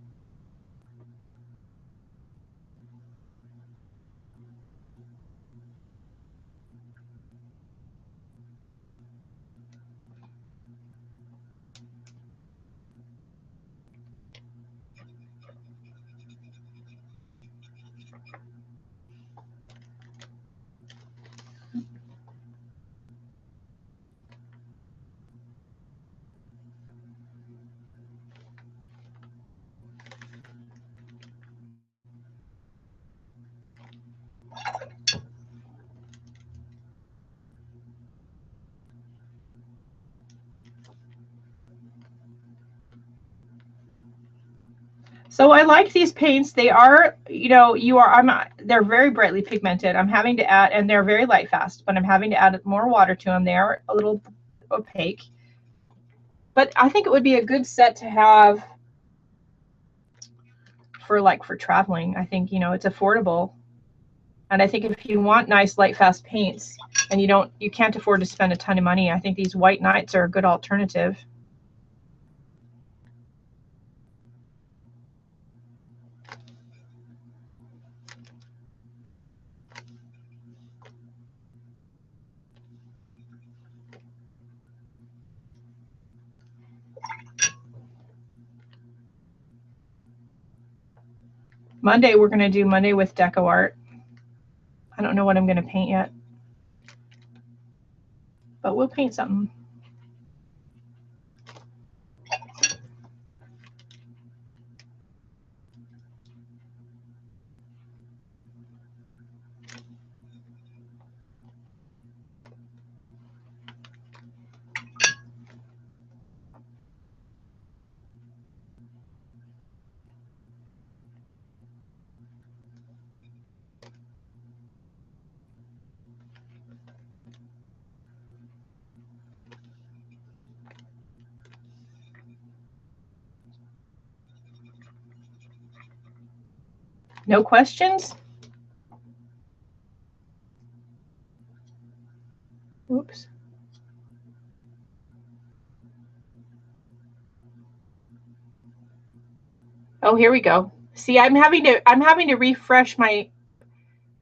So I like these paints. They are, you know, they're very brightly pigmented. I'm having to add, and they're very light fast, but I'm having to add more water to them. They are a little opaque. But I think it would be a good set to have for traveling. I think, you know, it's affordable. And I think if you want nice light fast paints and you can't afford to spend a ton of money, I think these white nights are a good alternative. Monday, we're going to do Monday with Deco Art. I don't know what I'm going to paint yet, but we'll paint something. No questions? Oops. Oh, here we go. See, I'm having to refresh my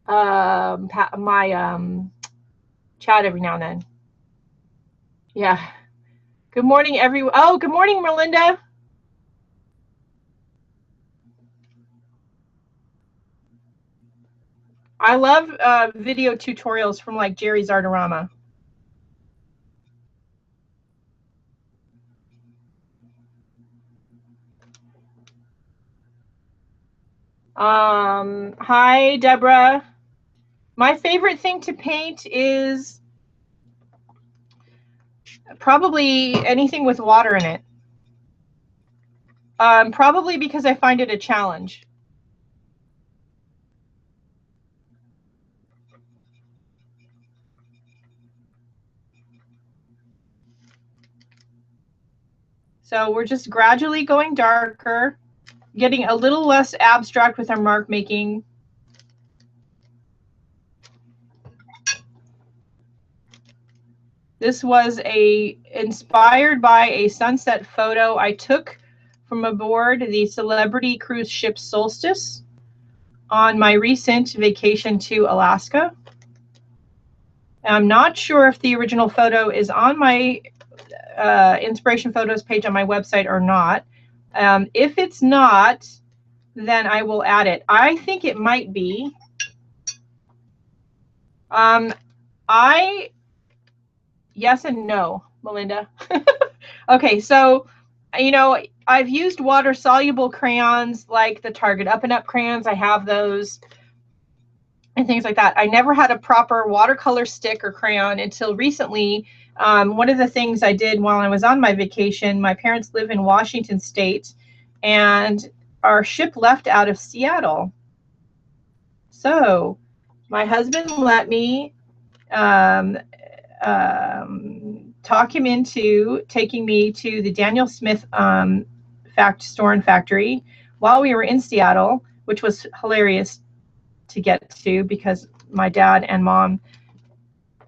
chat every now and then. Yeah. Good morning, everyone. Oh, good morning, Melinda. I love video tutorials from like Jerry's Artorama. Hi, Deborah. My favorite thing to paint is probably anything with water in it. Probably because I find it a challenge. So we're just gradually going darker, getting a little less abstract with our mark making. This was inspired by a sunset photo I took from aboard the Celebrity Cruise Ship Solstice on my recent vacation to Alaska. I'm not sure if the original photo is on my inspiration photos page on my website or not. If it's not, then I will add it. I think it might be. Yes and no, Melinda. Okay, so, you know, I've used water-soluble crayons like the Target Up and Up crayons. I have those and things like that. I never had a proper watercolor stick or crayon until recently. One of the things I did while I was on my vacation, my parents live in Washington State, and our ship left out of Seattle. So my husband let me talk him into taking me to the Daniel Smith store and factory while we were in Seattle, which was hilarious to get to because my dad and mom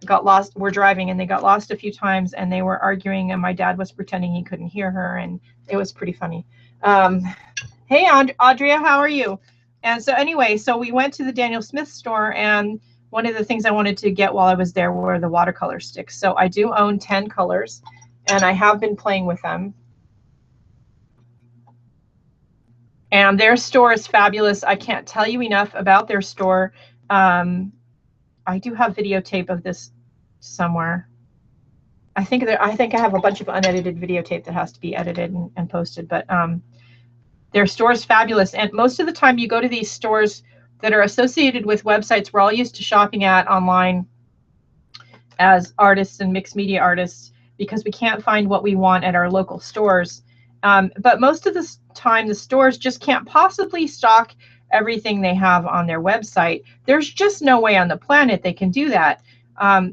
got lost. Were driving and they got lost a few times and they were arguing and my dad was pretending he couldn't hear her and it was pretty funny. Hey, Audria, how are you? And so anyway, so we went to the Daniel Smith store, and one of the things I wanted to get while I was there were the watercolor sticks. So I do own 10 colors, and I have been playing with them. And their store is fabulous. I can't tell you enough about their store. I do have videotape of this somewhere. I think I have a bunch of unedited videotape that has to be edited and posted, but their store is fabulous. And most of the time you go to these stores that are associated with websites we're all used to shopping at online as artists and mixed media artists because we can't find what we want at our local stores. But most of the time the stores just can't possibly stock everything they have on their website. There's just no way on the planet they can do that.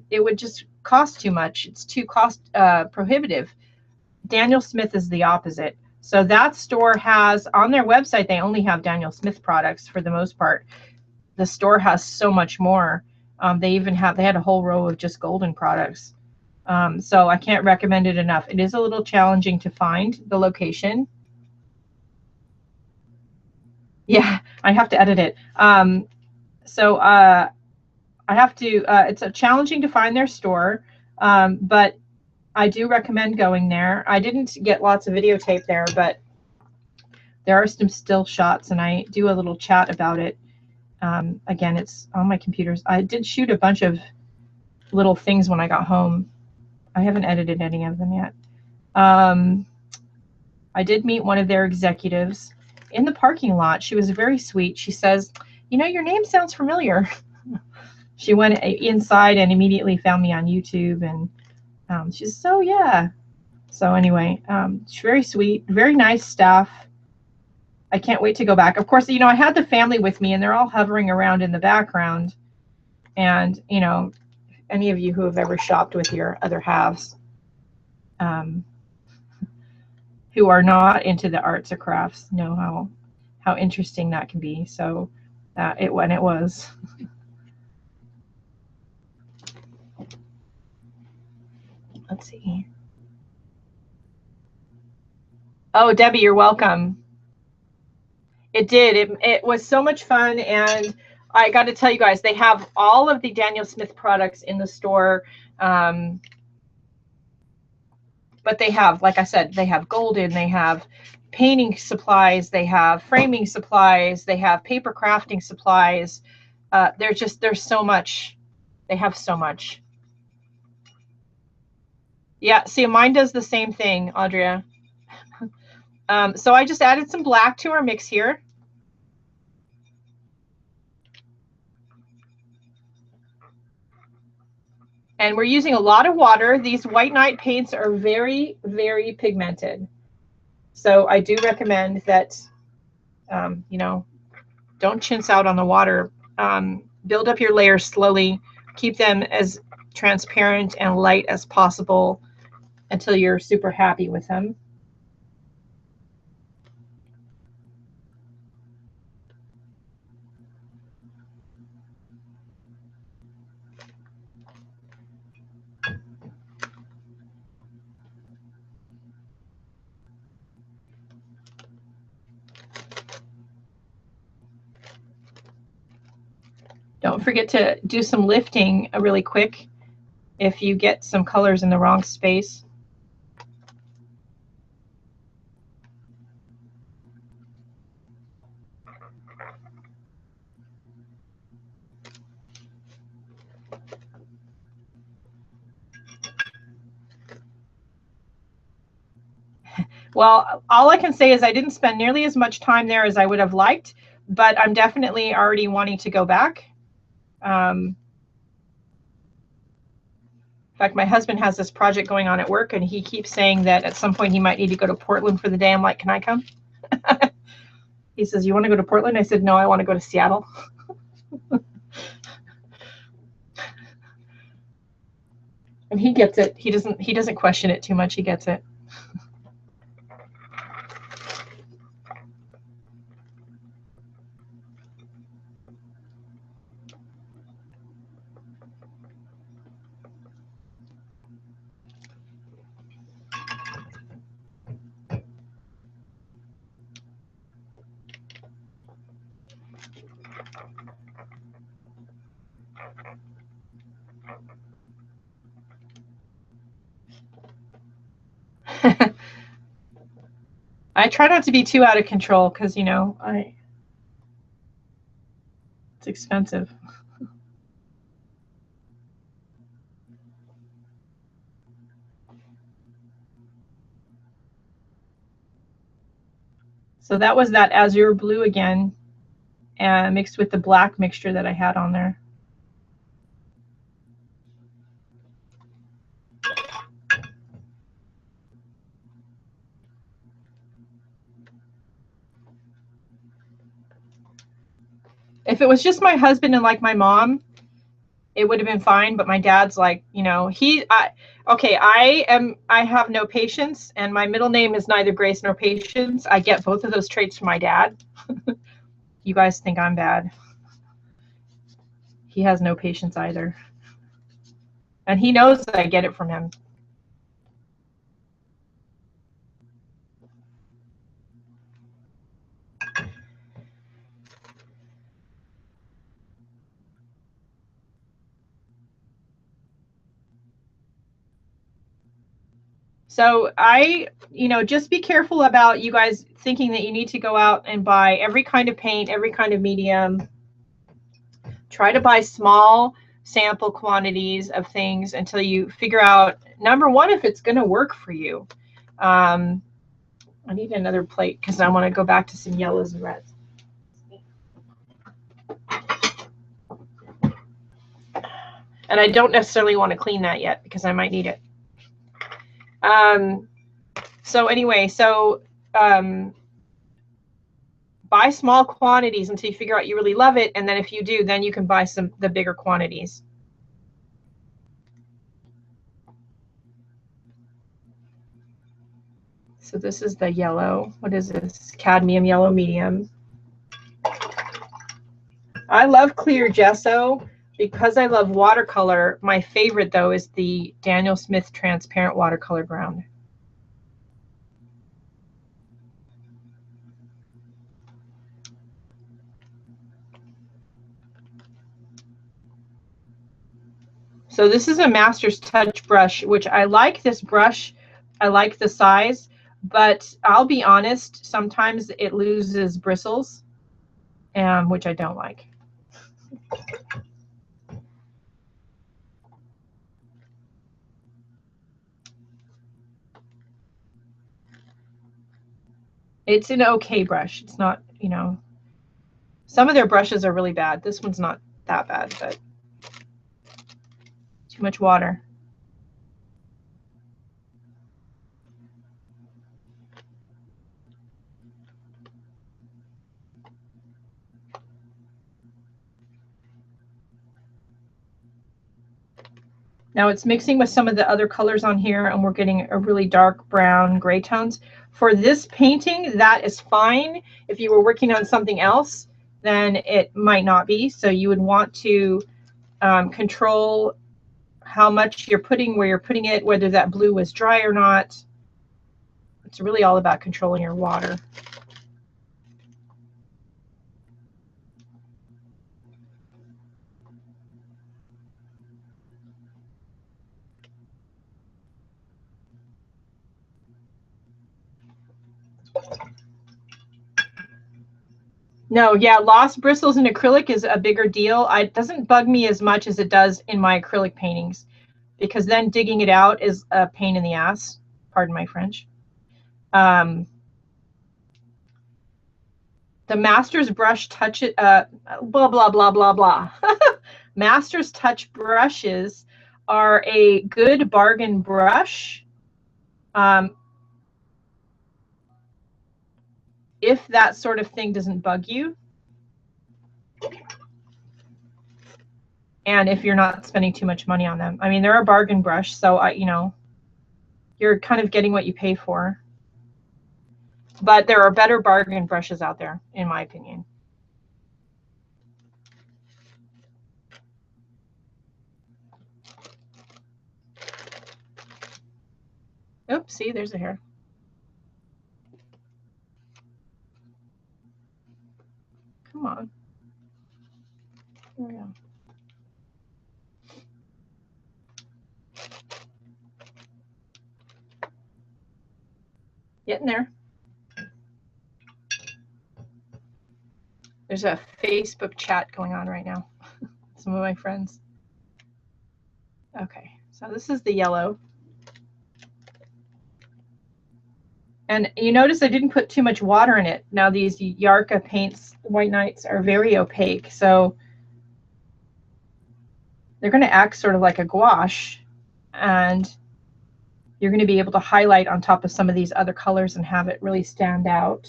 It would just cost too much. It's too cost prohibitive. Daniel Smith is the opposite. So that store has, on their website, they only have Daniel Smith products for the most part. The store has so much more. They had a whole row of just golden products. So I can't recommend it enough. It is a little challenging to find the location. Yeah, I have to edit it. It's challenging to find their store, but I do recommend going there. I didn't get lots of videotape there, but there are some still shots, and I do a little chat about it. Again, it's on my computers. I did shoot a bunch of little things when I got home. I haven't edited any of them yet. I did meet one of their executives in the parking lot. She was very sweet. She says, you know, your name sounds familiar. She went inside and immediately found me on YouTube, and she says, oh, yeah. So anyway, she's very sweet, very nice staff. I can't wait to go back. Of course, you know, I had the family with me, and they're all hovering around in the background. And, you know, any of you who have ever shopped with your other halves who are not into the arts or crafts know how interesting that can be. So when it was. Let's see. Oh, Debbie, you're welcome. It did. It was so much fun. And I got to tell you guys, they have all of the Daniel Smith products in the store. But they have, like I said, they have golden, they have painting supplies, they have framing supplies, they have paper crafting supplies. There's so much. They have so much. Yeah, see, mine does the same thing, Audria. So I just added some black to our mix here. And we're using a lot of water. These White Night paints are very, very pigmented. So I do recommend that, you know, don't chintz out on the water. Build up your layers slowly. Keep them as transparent and light as possible until you're super happy with them. Don't forget to do some lifting really quick if you get some colors in the wrong space. Well, all I can say is I didn't spend nearly as much time there as I would have liked, but I'm definitely already wanting to go back. In fact, my husband has this project going on at work, and he keeps saying that at some point he might need to go to Portland for the day. I'm like, can I come? He says, you want to go to Portland? I said, no, I want to go to Seattle. And he gets it. He doesn't question it too much. He gets it. I try not to be too out of control because, you know, it's expensive. So that was that azure blue again, and mixed with the black mixture that I had on there. If it was just my husband and like my mom, it would have been fine. But my dad's like, you know, I have no patience, and my middle name is neither Grace nor Patience. I get both of those traits from my dad. You guys think I'm bad. He has no patience either. And he knows that I get it from him. So just be careful about you guys thinking that you need to go out and buy every kind of paint, every kind of medium. Try to buy small sample quantities of things until you figure out, number one, if it's going to work for you. I need another plate because I want to go back to some yellows and reds. And I don't necessarily want to clean that yet because I might need it. So anyway, buy small quantities until you figure out you really love it, and then if you do, then you can buy the bigger quantities. So this is the yellow. What is this? Cadmium yellow medium. I love clear gesso because I love watercolor. My favorite though is the Daniel Smith transparent watercolor ground. So this is a Master's Touch brush, which I like this brush. I like the size, but I'll be honest, sometimes it loses bristles, which I don't like. It's an okay brush. It's not, some of their brushes are really bad. This one's not that bad, but too much water. Now it's mixing with some of the other colors on here, and we're getting a really dark brown gray tones. For this painting, that is fine. If you were working on something else, then it might not be. So you would want to control how much you're putting, where you're putting it, whether that blue was dry or not. It's really all about controlling your water. No, yeah, lost bristles in acrylic is a bigger deal. It doesn't bug me as much as it does in my acrylic paintings, because then digging it out is a pain in the ass. Pardon my French. The Master's brush touch it, blah, blah, blah, blah, blah. Master's touch brushes are a good bargain brush. If that sort of thing doesn't bug you, and if you're not spending too much money on them. I mean, they're a bargain brush, so you know, you're kind of getting what you pay for. But there are better bargain brushes out there, in my opinion. Oops, see, there's a hair. Come on. There we go. Getting there. There's a Facebook chat going on right now. Some of my friends. Okay, so this is the yellow. And you notice I didn't put too much water in it. Now these Yarka paints, White Nights, are very opaque, so they're going to act sort of like a gouache, and you're going to be able to highlight on top of some of these other colors and have it really stand out.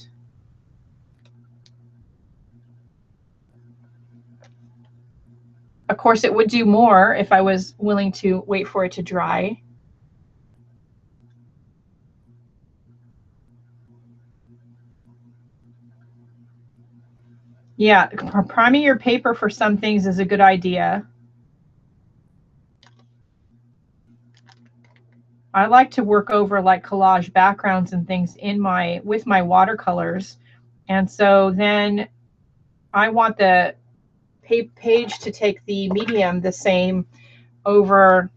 Of course, it would do more if I was willing to wait for it to dry. Yeah, priming your paper for some things is a good idea. I like to work over like collage backgrounds and things in with my watercolors. And so then I want the page to take the medium the same over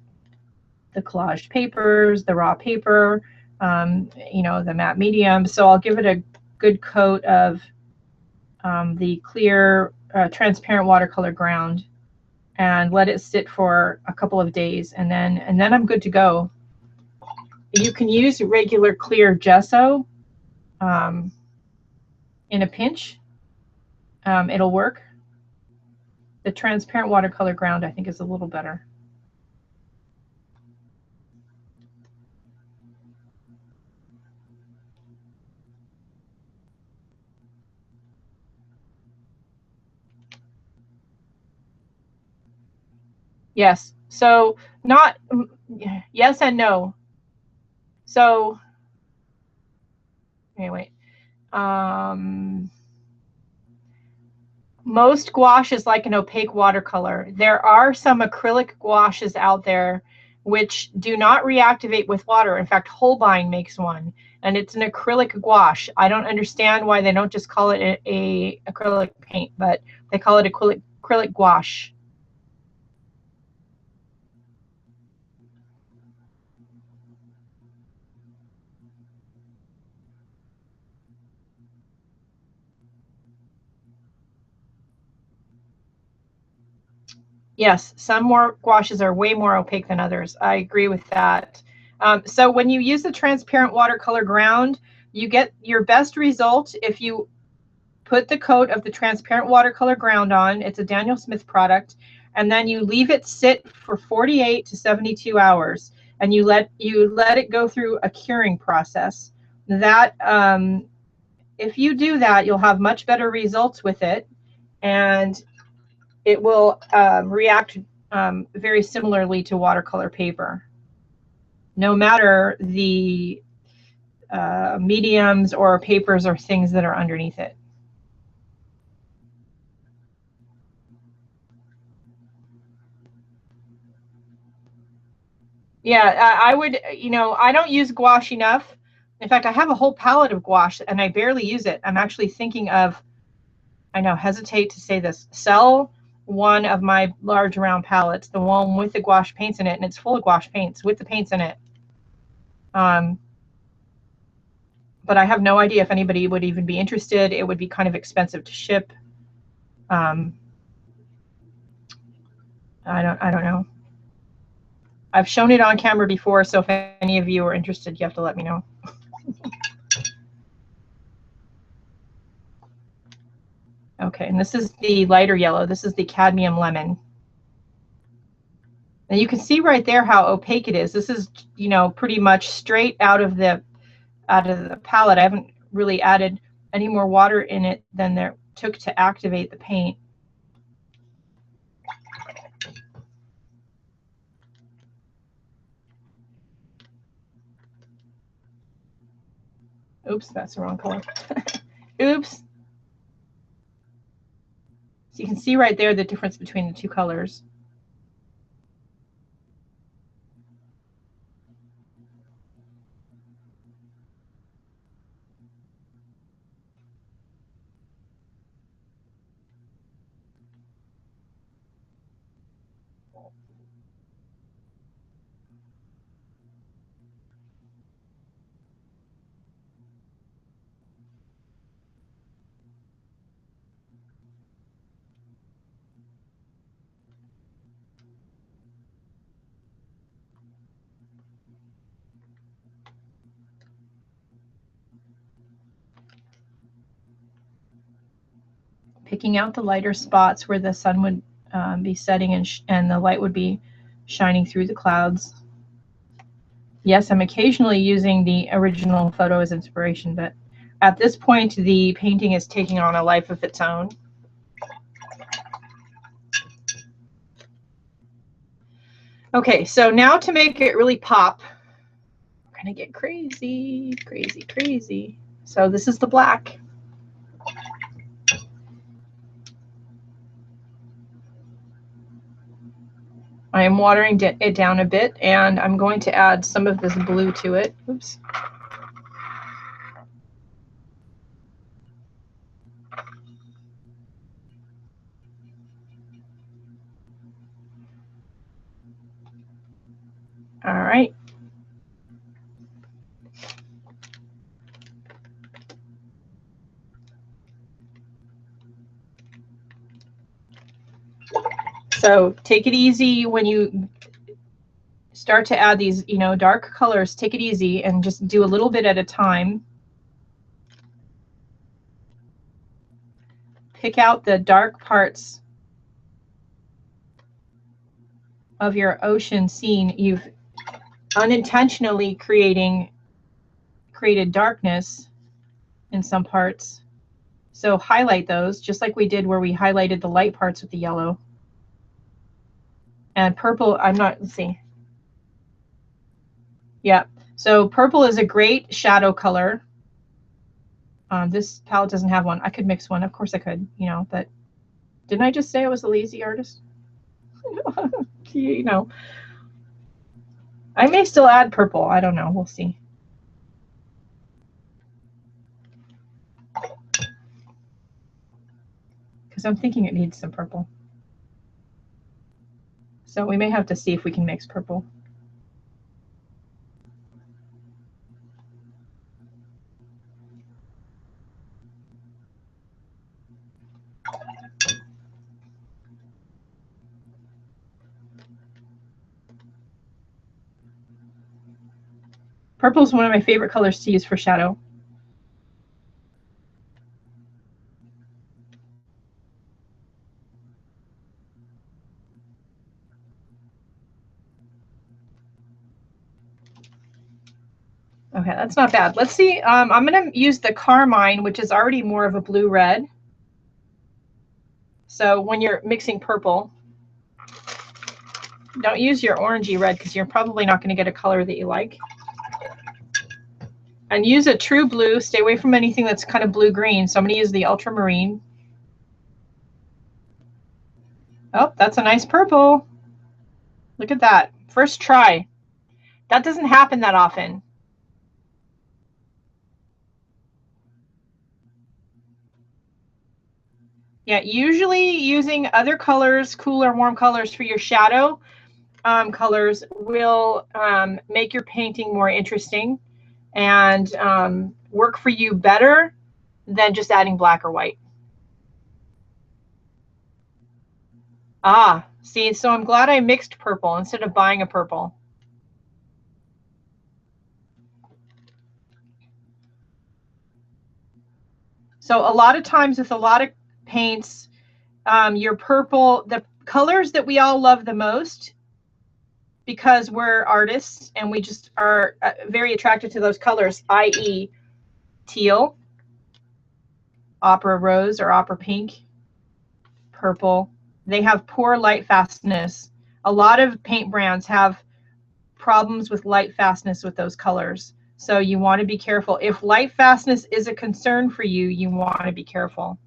the collaged papers, the raw paper, you know, the matte medium. So I'll give it a good coat of the clear, transparent watercolor ground and let it sit for a couple of days, and then I'm good to go. You can use regular clear gesso in a pinch. It'll work. The transparent watercolor ground, I think, is a little better. Yes. So not yes and no. So anyway, most gouache is like an opaque watercolor. There are some acrylic gouaches out there which do not reactivate with water. In fact, Holbein makes one, and it's an acrylic gouache. I don't understand why they don't just call it a acrylic paint, but they call it acrylic gouache. Yes, some more gouaches are way more opaque than others. I agree with that. So when you use the transparent watercolor ground, you get your best result if you put the coat of the transparent watercolor ground on. It's a Daniel Smith product, and then you leave it sit for 48 to 72 hours, and you let it go through a curing process. That if you do that, you'll have much better results with it, and it will react very similarly to watercolor paper, no matter the mediums or papers or things that are underneath it. Yeah, I would, you know, I don't use gouache enough. In fact, I have a whole palette of gouache and I barely use it. I'm actually thinking of, I know, hesitate to say this, sell one of my large round palettes, the one with the gouache paints in it, and it's full of gouache paints with the paints in it. but I have no idea if anybody would even be interested. It would be kind of expensive to ship. I don't know. I've shown it on camera before, so if any of you are interested, you have to let me know. Okay, and this is the lighter yellow. This is the cadmium lemon. And you can see right there how opaque it is. This is, you know, pretty much straight out of the palette. I haven't really added any more water in it than there took to activate the paint. Oops, that's the wrong color. Oops. So you can see right there the difference between the two colors. Picking out the lighter spots where the sun would be setting and the light would be shining through the clouds. Yes, I'm occasionally using the original photo as inspiration, but at this point, the painting is taking on a life of its own. Okay, so now to make it really pop, we're gonna get crazy, crazy, crazy. So this is the black. I am watering it down a bit, and I'm going to add some of this blue to it. Oops. All right. So take it easy when you start to add these, you know, dark colors. Take it easy and just do a little bit at a time. Pick out the dark parts of your ocean scene. You've unintentionally created darkness in some parts. So highlight those, just like we did where we highlighted the light parts with the yellow. And purple, let's see. Yeah, so purple is a great shadow color. This palette doesn't have one. I could mix one, of course I could, you know, but didn't I just say I was a lazy artist? You know, I may still add purple. I don't know. We'll see. Because I'm thinking it needs some purple. So we may have to see if we can mix purple. Purple is one of my favorite colors to use for shadow. Okay, that's not bad. Let's see. I'm going to use the carmine, which is already more of a blue-red. So when you're mixing purple, don't use your orangey red because you're probably not going to get a color that you like. And use a true blue. Stay away from anything that's kind of blue-green. So I'm going to use the ultramarine. Oh, that's a nice purple. Look at that. First try. That doesn't happen that often. Yeah, usually using other colors, cool or warm colors for your shadow colors will make your painting more interesting and work for you better than just adding black or white. Ah, see, so I'm glad I mixed purple instead of buying a purple. So a lot of times with a lot of paints, your purple, the colors that we all love the most, because we're artists and we just are very attracted to those colors, i.e. teal, opera rose or opera pink, purple, they have poor light fastness. A lot of paint brands have problems with light fastness with those colors. So you want to be careful. If light fastness is a concern for you, you want to be careful.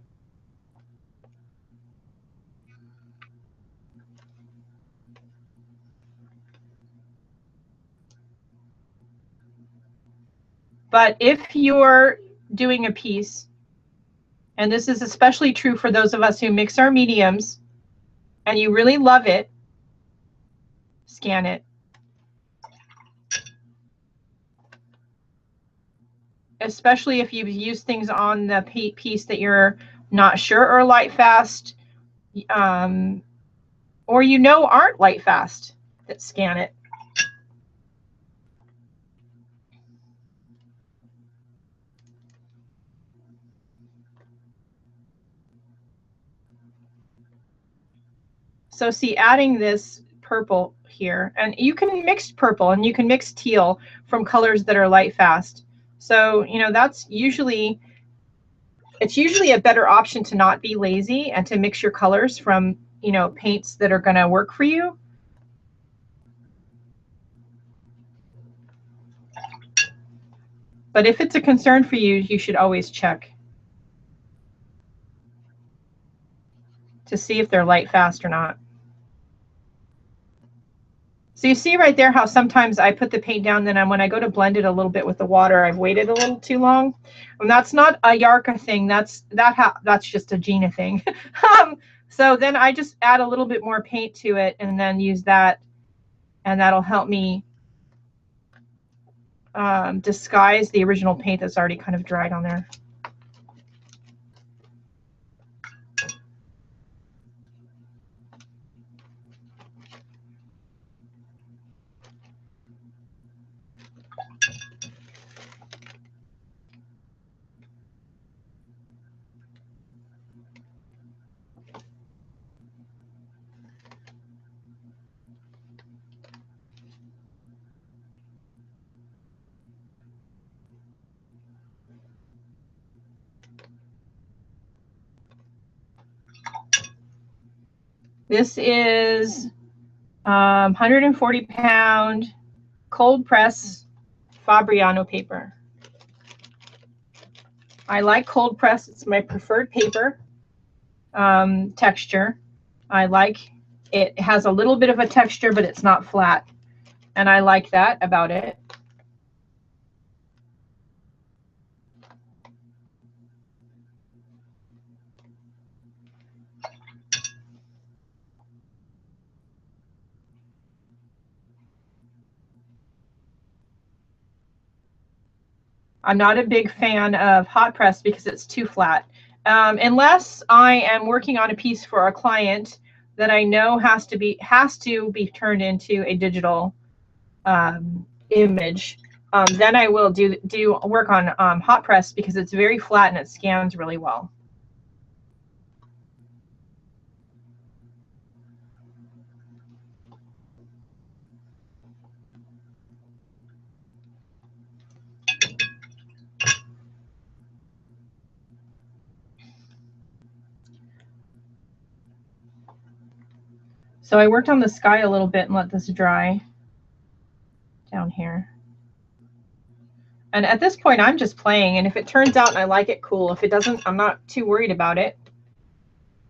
But if you're doing a piece, and this is especially true for those of us who mix our mediums, and you really love it, scan it. Especially if you've used things on the piece that you're not sure are light fast, or you know aren't light fast, that scan it. So see, adding this purple here, and you can mix purple and you can mix teal from colors that are light fast. So, you know, that's usually, it's usually a better option to not be lazy and to mix your colors from, you know, paints that are going to work for you. But if it's a concern for you, you should always check to see if they're light fast or not. So you see right there how sometimes I put the paint down, then when I go to blend it a little bit with the water, I've waited a little too long. And that's not a Yarka thing. That's just a Gina thing. So then I just add a little bit more paint to it and then use that, and that'll help me disguise the original paint that's already kind of dried on there. This is 140-pound cold press Fabriano paper. I like cold press. It's my preferred paper texture. I like it. It has a little bit of a texture, but it's not flat. And I like that about it. I'm not a big fan of hot press because it's too flat. Unless I am working on a piece for a client that I know has to be turned into a digital image, then I will do work on hot press because it's very flat and it scans really well. So I worked on the sky a little bit and let this dry down here. And at this point, I'm just playing. And if it turns out and I like it, cool. If it doesn't, I'm not too worried about it.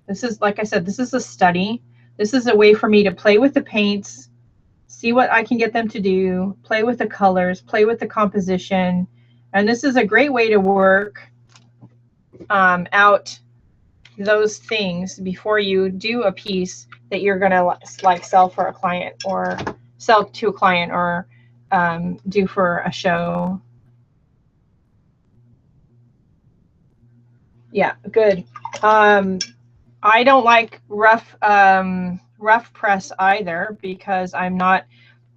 This is, like I said, this is a study. This is a way for me to play with the paints, see what I can get them to do, play with the colors, play with the composition. And this is a great way to work out those things before you do a piece that you're going to like sell for a client or sell to a client or do for a show. Yeah, good. I don't like rough press either because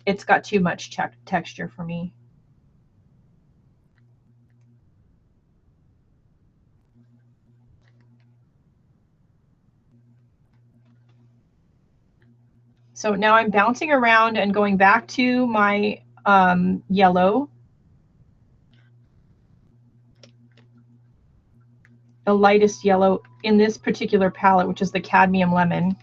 it's got too much texture for me. So now I'm bouncing around and going back to my yellow, the lightest yellow in this particular palette, which is the cadmium lemon.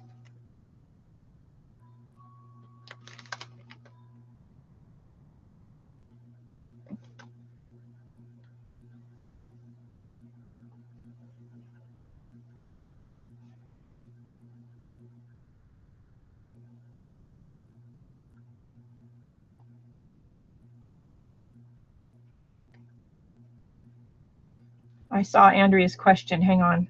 I saw Andrea's question. Hang on.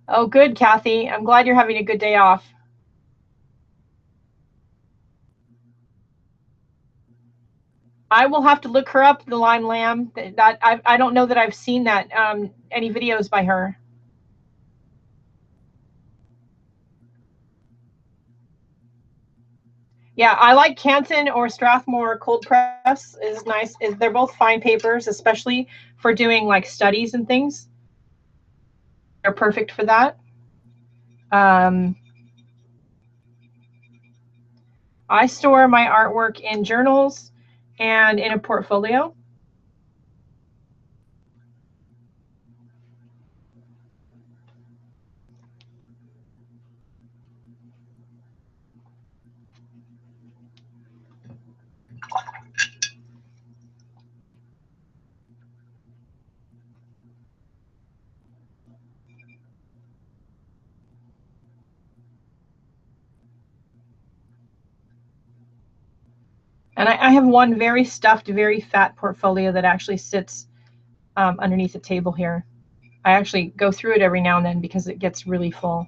Oh, good, Kathy. I'm glad you're having a good day off. I will have to look her up, the Lime Lamb. That I don't know that I've seen that any videos by her. Yeah, I like Canton or Strathmore cold press is nice. They're both fine papers, especially for doing like studies and things. They're perfect for that. I store my artwork in journals and in a portfolio. And I have one very stuffed, very fat portfolio that actually sits underneath the table here. I actually go through it every now and then because it gets really full.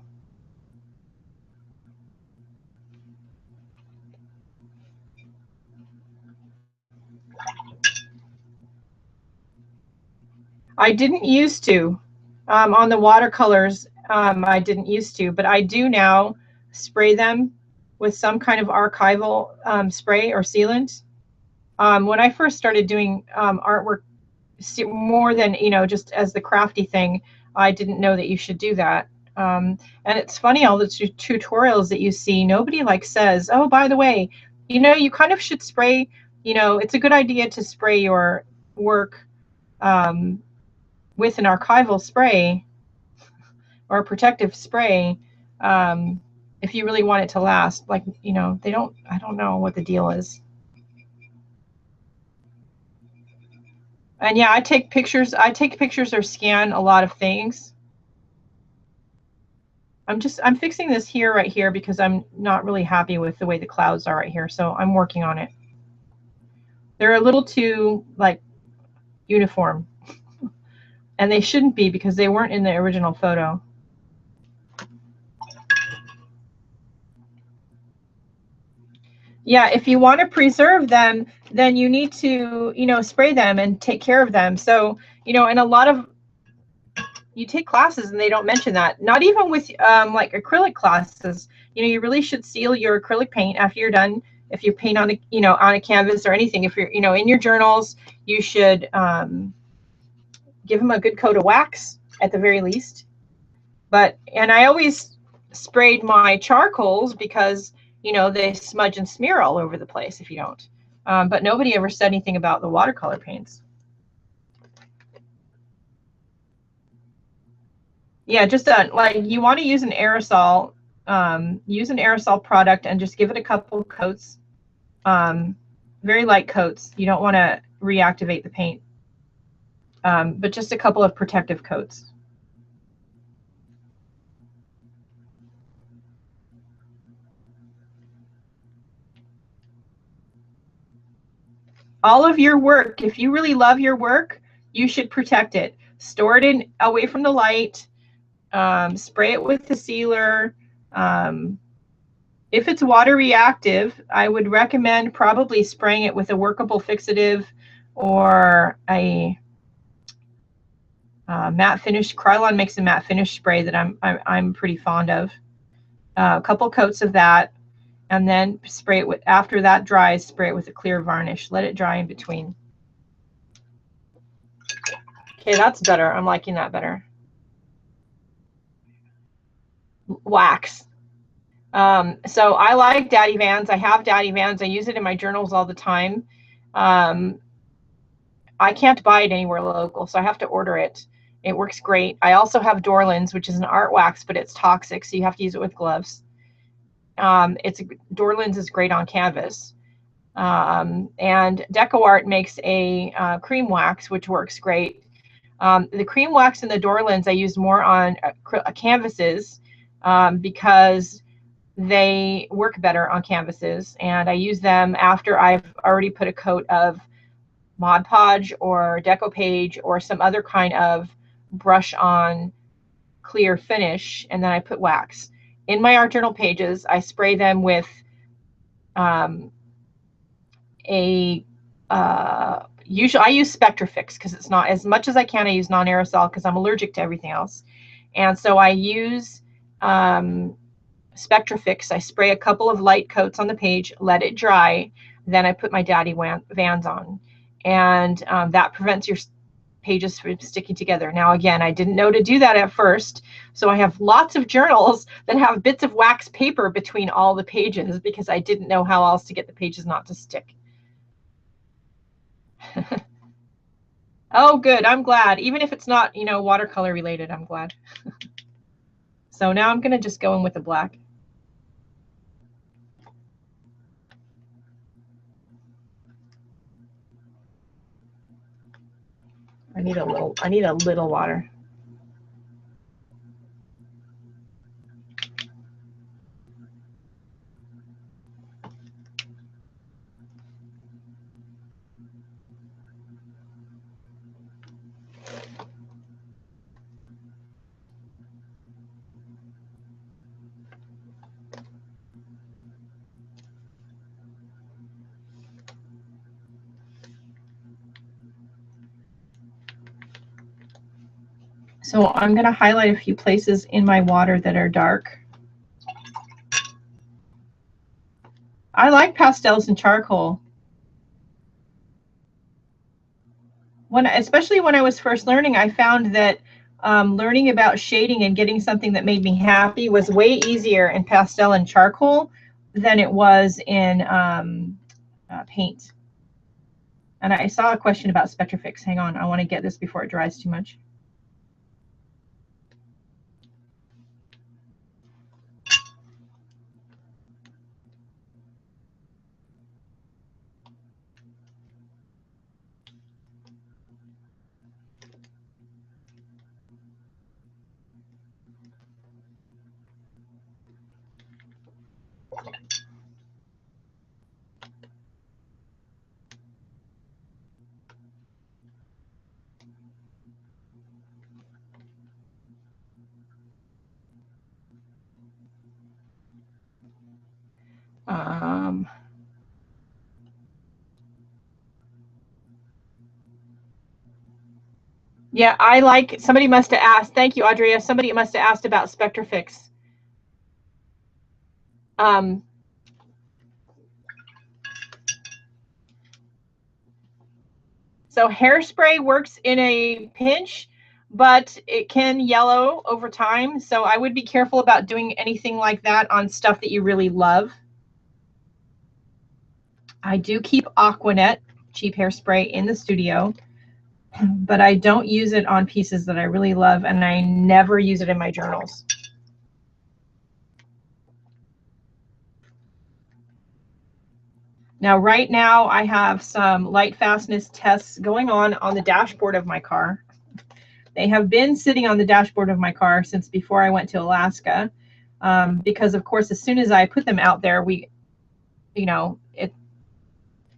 I didn't used to. On the watercolors, I didn't used to, but I do now spray them with some kind of archival spray or sealant. When I first started doing artwork, more than, just as the crafty thing, I didn't know that you should do that. And it's funny, all the tutorials that you see, nobody like says, oh, by the way, you kind of should spray, it's a good idea to spray your work with an archival spray or a protective spray if you really want it to last. Like, I don't know what the deal is. And yeah, I take pictures or scan a lot of things. I'm fixing this right here because I'm not really happy with the way the clouds are right here. So I'm working on it. They're a little too like uniform. And they shouldn't be because they weren't in the original photo. Yeah, if you want to preserve them, then you need to, spray them and take care of them. So, and a lot of, you take classes and they don't mention that. Not even with like acrylic classes. You really should seal your acrylic paint after you're done. If you paint on a, on a canvas or anything, if you're, in your journals, you should give them a good coat of wax at the very least. And I always sprayed my charcoals because, they smudge and smear all over the place if you don't. But nobody ever said anything about the watercolor paints. Yeah, just like you want to use an aerosol, product and just give it a couple coats, very light coats. You don't want to reactivate the paint, but just a couple of protective coats. All of your work, if you really love your work, you should protect it. Store it away from the light. spray it with the sealer. If it's water reactive, I would recommend probably spraying it with a workable fixative or a matte finish. Krylon makes a matte finish spray that I'm pretty fond of. A couple coats of that, and then spray it with, after that dries, spray it with a clear varnish. Let it dry in between. Okay, that's better. I'm liking that better. Wax. So I like Daddy Vans. I have Daddy Vans. I use it in my journals all the time. I can't buy it anywhere local, so I have to order it. It works great. I also have Dorland's, which is an art wax, but it's toxic, so you have to use it with gloves. Dorland's is great on canvas. And DecoArt makes a cream wax, which works great. The cream wax and the Dorland's I use more on canvases because they work better on canvases, and I use them after I've already put a coat of Mod Podge or Decopage or some other kind of brush on clear finish, and then I put wax. In my art journal pages, I spray them with usually I use Spectrafix because it's not, as much as I can, I use non-aerosol because I'm allergic to everything else. And so I use Spectrafix. I spray a couple of light coats on the page, let it dry, then I put my Daddy Vans on. And that prevents your pages from sticking together. Now, again, I didn't know to do that at first, so I have lots of journals that have bits of wax paper between all the pages because I didn't know how else to get the pages not to stick. Oh, good. I'm glad. Even if it's not, watercolor related, I'm glad. So now I'm going to just go in with the black. I need a little water. So I'm going to highlight a few places in my water that are dark. I like pastels and charcoal. Especially when I was first learning, I found that learning about shading and getting something that made me happy was way easier in pastel and charcoal than it was in paint. And I saw a question about Spectrafix. Hang on, I want to get this before it dries too much. Yeah, somebody must have asked. Thank you, Audrey. Somebody must have asked about Spectrafix. So hairspray works in a pinch, but it can yellow over time. So I would be careful about doing anything like that on stuff that you really love. I do keep Aquanet, cheap hairspray, in the studio, but I don't use it on pieces that I really love, and I never use it in my journals. Now, right now, I have some light fastness tests going on the dashboard of my car. They have been sitting on the dashboard of my car since before I went to Alaska, because, of course, as soon as I put them out there,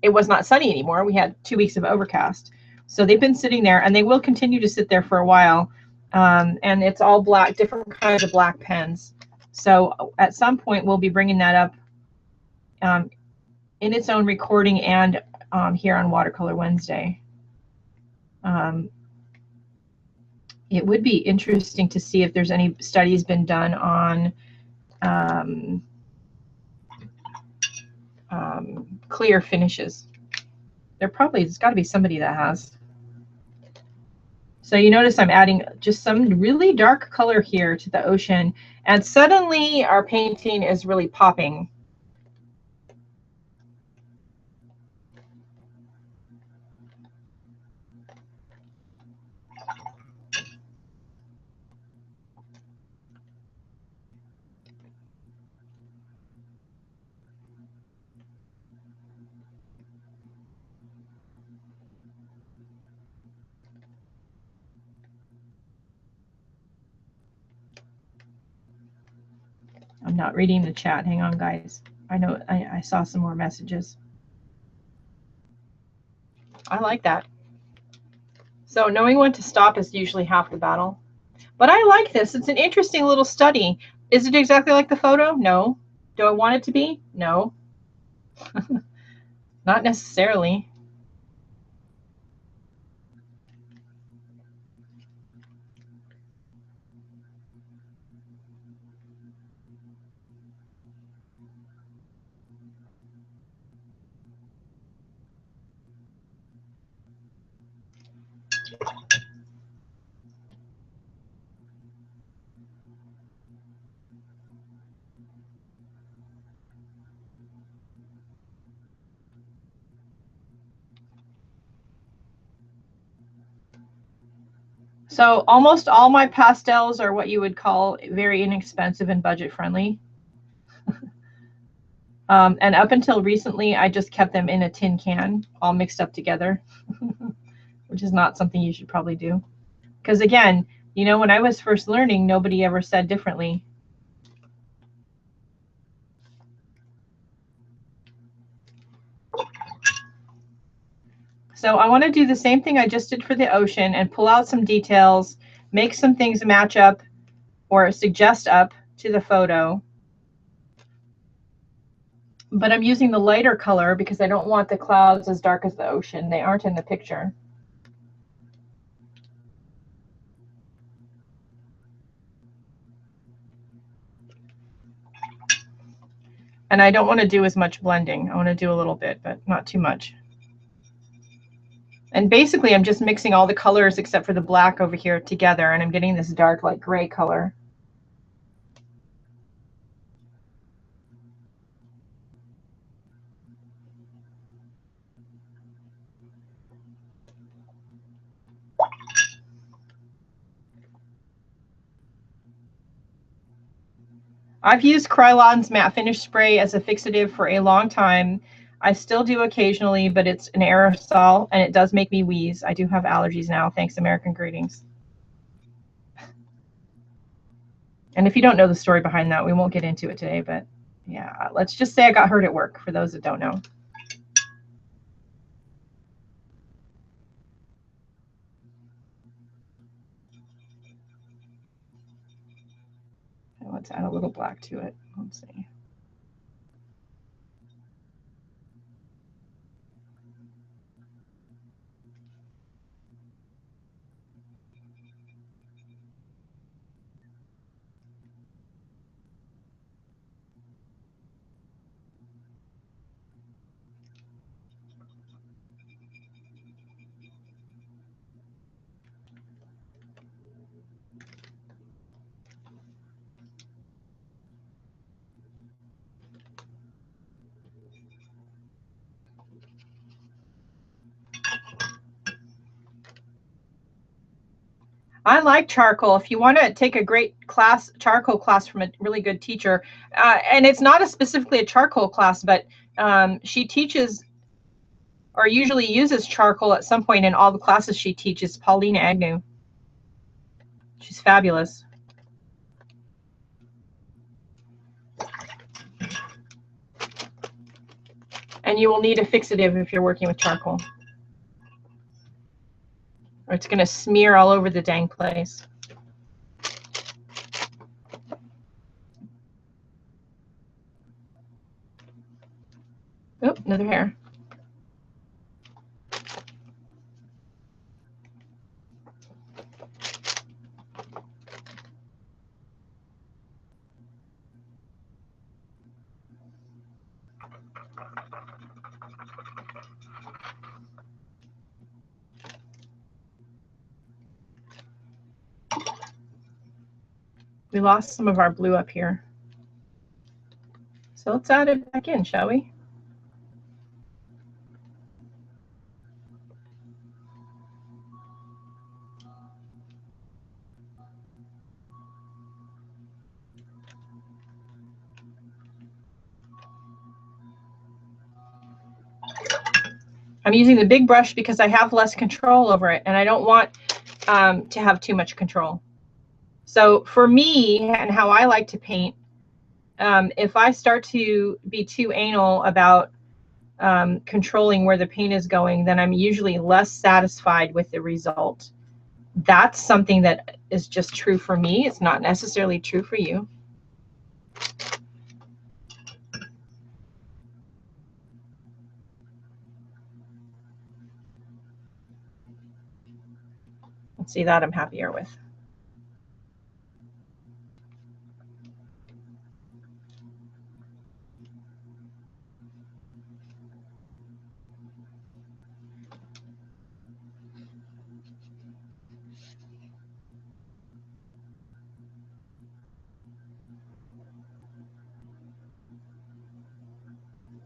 it was not sunny anymore. We had 2 weeks of overcast. So they've been sitting there, and they will continue to sit there for a while. And it's all black, different kinds of black pens. So at some point we'll be bringing that up in its own recording and here on Watercolor Wednesday. It would be interesting to see if there's any studies been done on clear finishes. There's got to be somebody that has. So you notice I'm adding just some really dark color here to the ocean, and suddenly our painting is really popping. I'm not reading the chat. Hang on, guys. I know I saw some more messages. I like that. So knowing when to stop is usually half the battle. But I like this. It's an interesting little study. Is it exactly like the photo? No. Do I want it to be? No. Not necessarily. So almost all my pastels are what you would call very inexpensive and budget friendly. And up until recently, I just kept them in a tin can, all mixed up together, which is not something you should probably do. Because again, you know, when I was first learning, nobody ever said differently. So I want to do the same thing I just did for the ocean and pull out some details, make some things match up or suggest up to the photo. But I'm using the lighter color because I don't want the clouds as dark as the ocean. They aren't in the picture. And I don't want to do as much blending. I want to do a little bit, but not too much. And basically, I'm just mixing all the colors except for the black over here together, and I'm getting this dark, like gray color. I've used Krylon's matte finish spray as a fixative for a long time. I still do occasionally, but it's an aerosol, and it does make me wheeze. I do have allergies now. Thanks, American Greetings. And if you don't know the story behind that, we won't get into it today, but yeah, let's just say I got hurt at work, for those that don't know. Let's add a little black to it. Let's see. I like charcoal. If you want to take a great class, charcoal class from a really good teacher, and it's not specifically a charcoal class, but she teaches or usually uses charcoal at some point in all the classes she teaches, Paulina Agnew. She's fabulous. And you will need a fixative if you're working with charcoal, or it's going to smear all over the dang place. Oh, another hair. We lost some of our blue up here. So let's add it back in, shall we? I'm using the big brush because I have less control over it, and I don't want to have too much control. So for me and how I like to paint, if I start to be too anal about controlling where the paint is going, then I'm usually less satisfied with the result. That's something that is just true for me. It's not necessarily true for you. Let's see, that I'm happier with.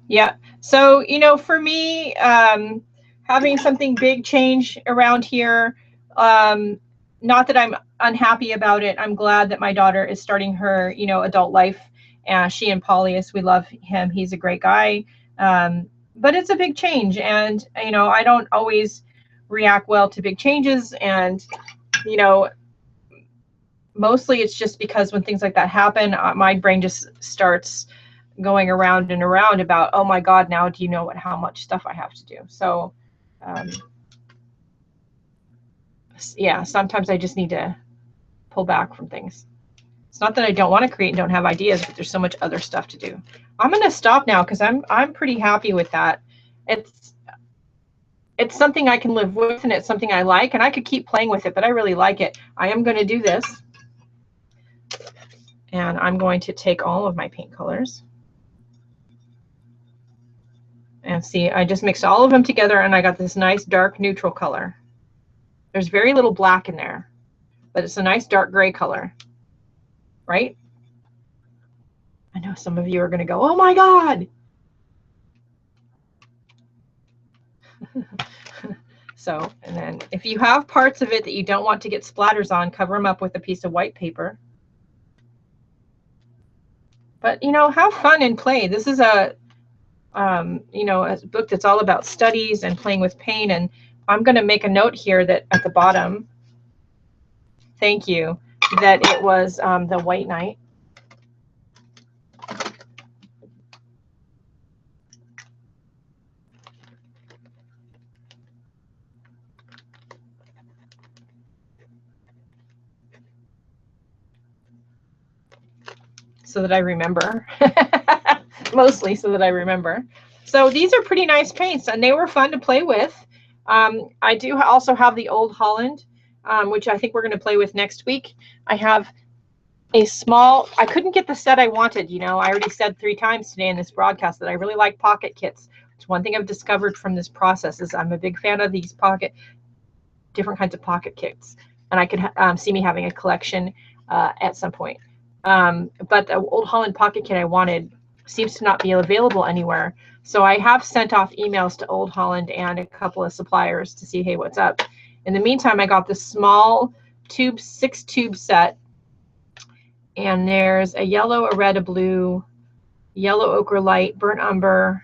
Yeah. So, you know, for me, having something big change around here, not that I'm unhappy about it. I'm glad that my daughter is starting her, you know, adult life. She and Paulius, we love him. He's a great guy. But it's a big change. And, you know, I don't always react well to big changes. And, you know, mostly it's just because when things like that happen, my brain just starts going around and around about, oh my God, now do you know how much stuff I have to do? So yeah, sometimes I just need to pull back from things. It's not that I don't want to create and don't have ideas, but there's so much other stuff to do. I'm going to stop now because I'm pretty happy with that. It's something I can live with, and it's something I like, and I could keep playing with it, but I really like it. I am going to do this, and I'm going to take all of my paint colors. And see, I just mixed all of them together, and I got this nice dark neutral color. There's very little black in there, but it's a nice dark gray color, right? I know some of you are going to go, oh my God. So, and then if you have parts of it that you don't want to get splatters on, cover them up with a piece of white paper. But, you know, have fun and play. This is a, you know, a book that's all about studies and playing with paint. And I'm going to make a note here that at the bottom, thank you, that it was the White Knight. So that I remember. Mostly so that I remember. So these are pretty nice paints, and they were fun to play with. I do also have the Old Holland, which I think we're going to play with next week. I have a small, I couldn't get the set I wanted. You know, I already said 3 times today in this broadcast that I really like pocket kits. It's one thing I've discovered from this process is I'm a big fan of these different kinds of pocket kits. And I could see me having a collection at some point. But the Old Holland pocket kit I wanted seems to not be available anywhere. So I have sent off emails to Old Holland and a couple of suppliers to see, hey, what's up? In the meantime, I got this small 6-tube set. And there's a yellow, a red, a blue, yellow ochre light, burnt umber,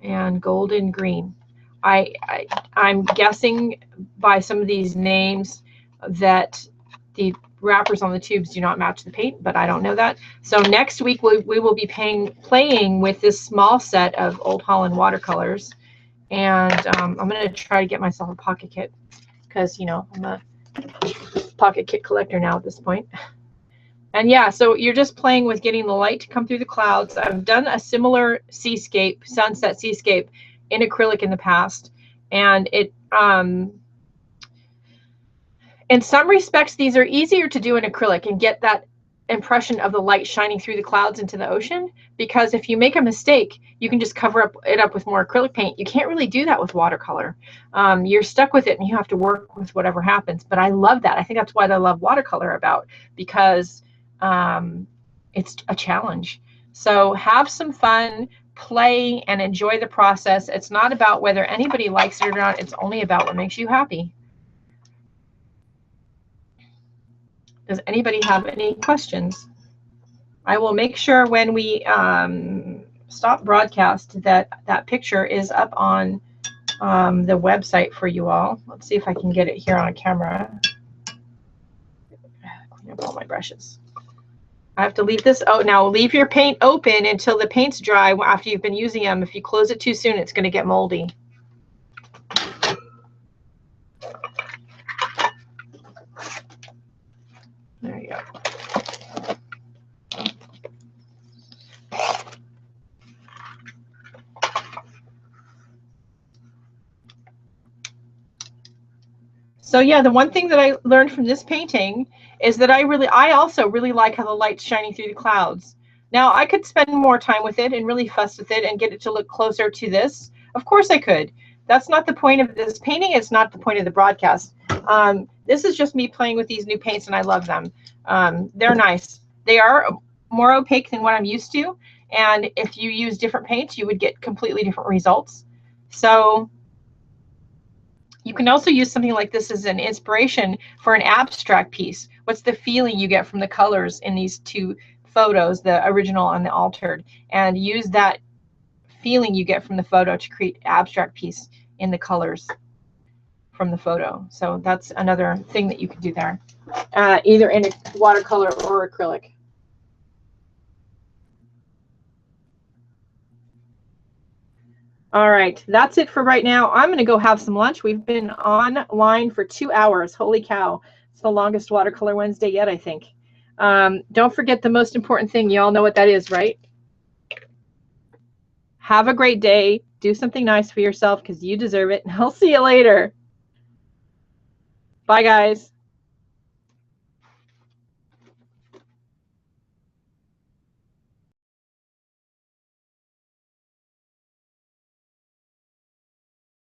and golden green. I'm guessing by some of these names that the wrappers on the tubes do not match the paint, but I don't know that. So next week we will be playing with this small set of Old Holland watercolors, and I'm going to try to get myself a pocket kit because, you know, I'm a pocket kit collector now at this point. And yeah, so you're just playing with getting the light to come through the clouds. I've done a similar seascape, sunset seascape in acrylic in the past. And it, in some respects, these are easier to do in acrylic and get that impression of the light shining through the clouds into the ocean, because if you make a mistake, you can just cover it up with more acrylic paint. You can't really do that with watercolor. You're stuck with it and you have to work with whatever happens. But I love that. I think that's what I love watercolor about, because it's a challenge. So have some fun, play, and enjoy the process. It's not about whether anybody likes it or not. It's only about what makes you happy. Does anybody have any questions? I will make sure when we stop broadcast that that picture is up on the website for you all. Let's see if I can get it here on a camera. Clean up all my brushes. I have to leave this. Oh, now leave your paint open until the paint's dry after you've been using them. If you close it too soon, it's going to get moldy. There you go. So yeah, the one thing that I learned from this painting is that I also really like how the light's shining through the clouds. Now I could spend more time with it and really fuss with it and get it to look closer to this. Of course I could. That's not the point of this painting. It's not the point of the broadcast. This is just me playing with these new paints, and I love them. They're nice. They are more opaque than what I'm used to. And if you use different paints, you would get completely different results. So you can also use something like this as an inspiration for an abstract piece. What's the feeling you get from the colors in these two photos, the original and the altered, and use that feeling you get from the photo to create abstract piece in the colors from the photo. So that's another thing that you can do there, either in a watercolor or acrylic. All right, that's it for right now. I'm going to go have some lunch. We've been online for 2 hours. Holy cow. It's the longest Watercolor Wednesday yet, I think. Don't forget the most important thing. You all know what that is, right? Have a great day. Do something nice for yourself because you deserve it. I'll see you later. Bye, guys.